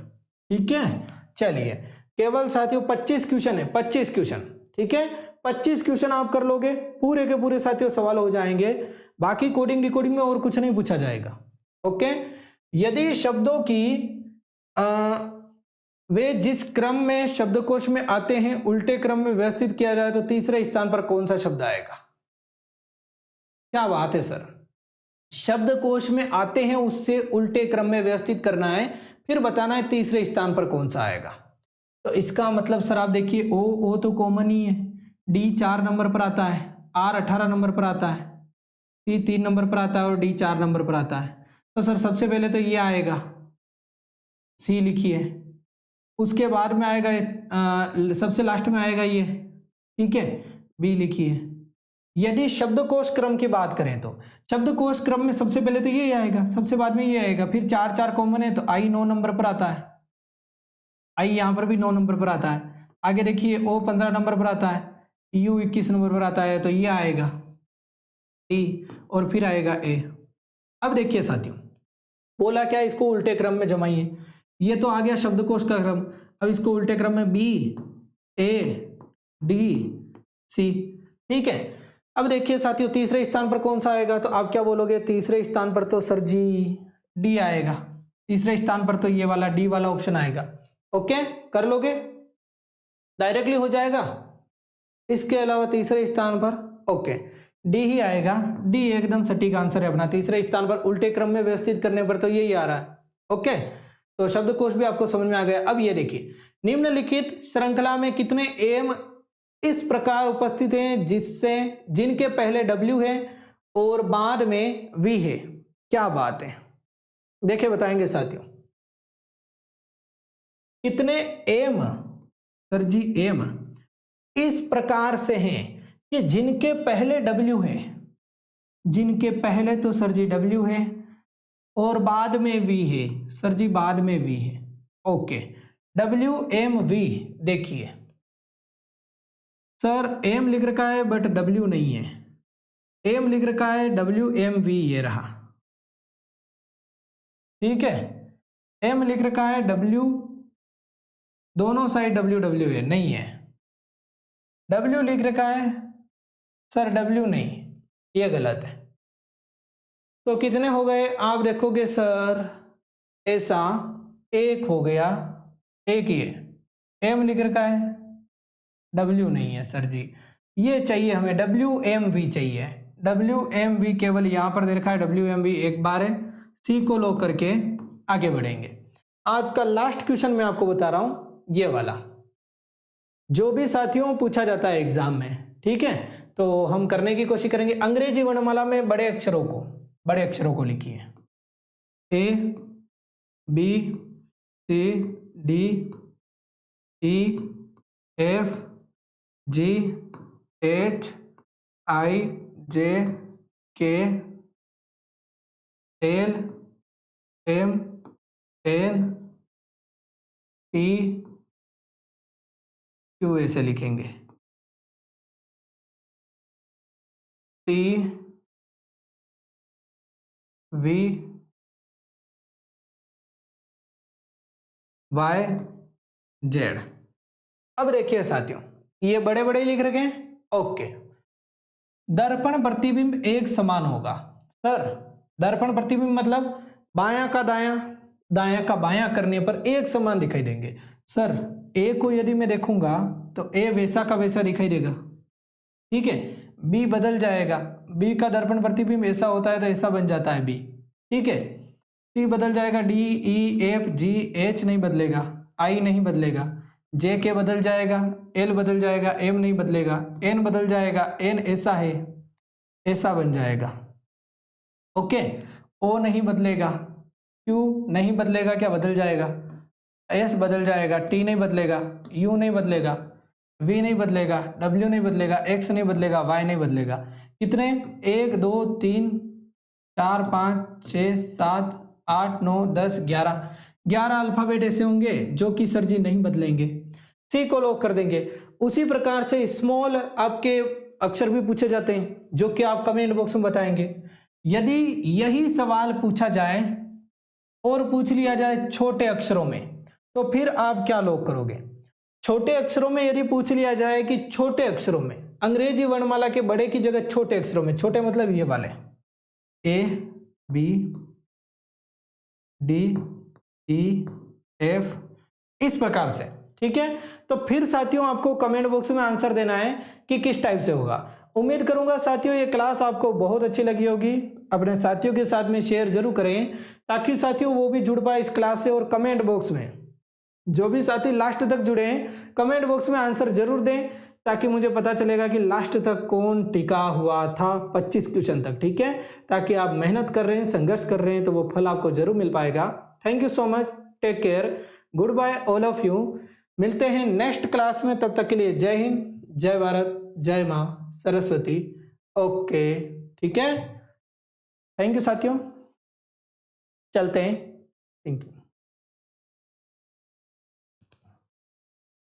[SPEAKER 1] ठीक है। चलिए केवल साथियों 25 क्वेश्चन है, 25 क्वेश्चन, ठीक है। 25 क्वेश्चन आप कर लोगे, पूरे के पूरे साथियों सवाल हो जाएंगे। बाकी कोडिंग डिकोडिंग में और कुछ नहीं पूछा जाएगा, ओके। यदि शब्दों की वे जिस क्रम में शब्दकोश में आते हैं उल्टे क्रम में व्यवस्थित किया जाए तो तीसरे स्थान पर कौन सा शब्द आएगा? क्या बात है सर, शब्दकोश में आते हैं उससे उल्टे क्रम में व्यवस्थित करना है, फिर बताना है तीसरे स्थान पर कौन सा आएगा। तो इसका मतलब सर आप देखिए, ओ तो कॉमन ही है, डी 4 नंबर पर आता है, आर 18 नंबर पर आता है, सी 3 नंबर पर आता है और डी 4 नंबर पर आता है। तो सर सबसे पहले तो ये आएगा, सी लिखिए, उसके बाद में आएगा सबसे लास्ट में आएगा ये, ठीक है, बी लिखिए। यदि शब्दकोश क्रम की बात करें तो शब्दकोश क्रम में सबसे पहले तो ये आएगा, सबसे बाद में ये आएगा, फिर 4 कॉमन है तो आई 9 नंबर पर आता है, आई यहाँ पर भी 9 नंबर पर आता है। आगे देखिए ओ 15 नंबर पर आता है, यू 21 नंबर पर आता है, तो ये आएगा डी और फिर आएगा ए। अब देखिए साथियों, बोला क्या, इसको उल्टे क्रम में जमाइए। ये तो आ गया शब्दकोश का क्रम, अब इसको उल्टे क्रम में बी ए डी सी, ठीक है। अब देखिए साथियों तीसरे स्थान पर कौन सा आएगा, तो आप क्या बोलोगे, तीसरे स्थान पर तो सर जी डी आएगा, तीसरे स्थान पर तो ये वाला डी वाला ऑप्शन आएगा, ओके। कर लोगे, डायरेक्टली हो जाएगा। इसके अलावा तीसरे स्थान पर ओके डी ही आएगा, डी एकदम सटीक आंसर है अपना। तीसरे स्थान पर उल्टे क्रम में व्यवस्थित करने पर तो यही आ रहा है, ओके। तो शब्दकोश भी आपको समझ में आ गया। अब ये देखिए, निम्नलिखित श्रृंखला में कितने एम इस प्रकार उपस्थित हैं जिनके पहले W है और बाद में V है? क्या बात है, देखे बताएंगे साथियों। कितने एम सर जी, एम इस प्रकार से हैं कि जिनके पहले W है, जिनके पहले तो सर जी W है और बाद में V है, सर जी बाद में V है, ओके। WMV देखिए सर, एम लिख रखा है बट W नहीं है, एम लिख रखा है WMV, ये रहा, ठीक है। एम लिख रखा है W, दोनों साइड WW है, नहीं है। W लिख रखा है सर W नहीं, ये गलत है। तो कितने हो गए आप देखोगे सर, ऐसा एक हो गया, एक ये एम लिख रखा है, W नहीं है सर जी, ये चाहिए हमें WMV चाहिए। WMV केवल यहाँ पर दे रखा है, WMV एक बार है। सी को लॉक करके आगे बढ़ेंगे। आज का लास्ट क्वेश्चन मैं आपको बता रहा हूँ, ये वाला जो भी साथियों पूछा जाता है एग्जाम में, ठीक है। तो हम करने की कोशिश करेंगे। अंग्रेजी वर्णमाला में बड़े अक्षरों को लिखिए, A B C D E F G H I J K L M N P Q, ऐसे लिखेंगे। T V Y Z। अब देखिए साथियों, ये बड़े बड़े लिख रखे हैं, ओके। दर्पण प्रतिबिंब एक समान होगा सर, दर्पण प्रतिबिंब मतलब बायां का दायां, दायां का बायां करने पर एक समान दिखाई देंगे। सर ए को यदि मैं देखूंगा तो ए वैसा का वैसा दिखाई देगा, ठीक है। बी बदल जाएगा, बी का दर्पण प्रतिबिंब ऐसा होता है तो ऐसा बन जाता है बी, ठीक है। सी बदल जाएगा, D E F G H नहीं बदलेगा, आई नहीं बदलेगा, जे के बदल जाएगा, एल बदल जाएगा, एम नहीं बदलेगा, एन बदल जाएगा, एन ऐसा है ऐसा बन जाएगा। ओके, ओ नहीं बदलेगा, क्यू नहीं बदलेगा, क्या बदल जाएगा, एस बदल जाएगा, टी नहीं बदलेगा, यू नहीं बदलेगा, वी नहीं बदलेगा, डब्ल्यू नहीं बदलेगा, एक्स नहीं बदलेगा, वाई नहीं बदलेगा। कितने, 1 2 3 4 5 6 7 8 9 10 11 अल्फाबेट ऐसे होंगे जो कि सर जी नहीं बदलेंगे। सी को लॉक कर देंगे। उसी प्रकार से स्मॉल आपके अक्षर भी पूछे जाते हैं जो कि आप कमेंट बॉक्स में बताएंगे। यदि यही सवाल पूछा जाए और पूछ लिया जाए छोटे अक्षरों में तो फिर आप क्या लॉक करोगे? छोटे अक्षरों में यदि पूछ लिया जाए कि छोटे अक्षरों में अंग्रेजी वर्णमाला के बड़े की जगह छोटे अक्षरों में, छोटे मतलब ये वाले A B D E F इस प्रकार से, ठीक है। तो फिर साथियों आपको कमेंट बॉक्स में आंसर देना है कि किस टाइप से होगा। उम्मीद करूंगा साथियों ये क्लास आपको बहुत अच्छी लगी होगी। अपने साथियों के साथ में शेयर जरूर करें ताकि साथियों वो भी जुड़ पाए इस क्लास से। और कमेंट बॉक्स में जो भी साथी लास्ट तक जुड़े हैं कमेंट बॉक्स में आंसर जरूर दें ताकि मुझे पता चलेगा कि लास्ट तक कौन टिका हुआ था 25 क्वेश्चन तक, ठीक है। ताकि आप मेहनत कर रहे हैं, संघर्ष कर रहे हैं तो वो फल आपको जरूर मिल पाएगा। Thank you so much, take care, good bye all of you. मिलते हैं नेक्स्ट क्लास में, तब तक के लिए जय हिंद, जय भारत, जय माँ सरस्वती। ओके, ठीक है, थैंक यू साथियों, चलते हैं, थैंक यू।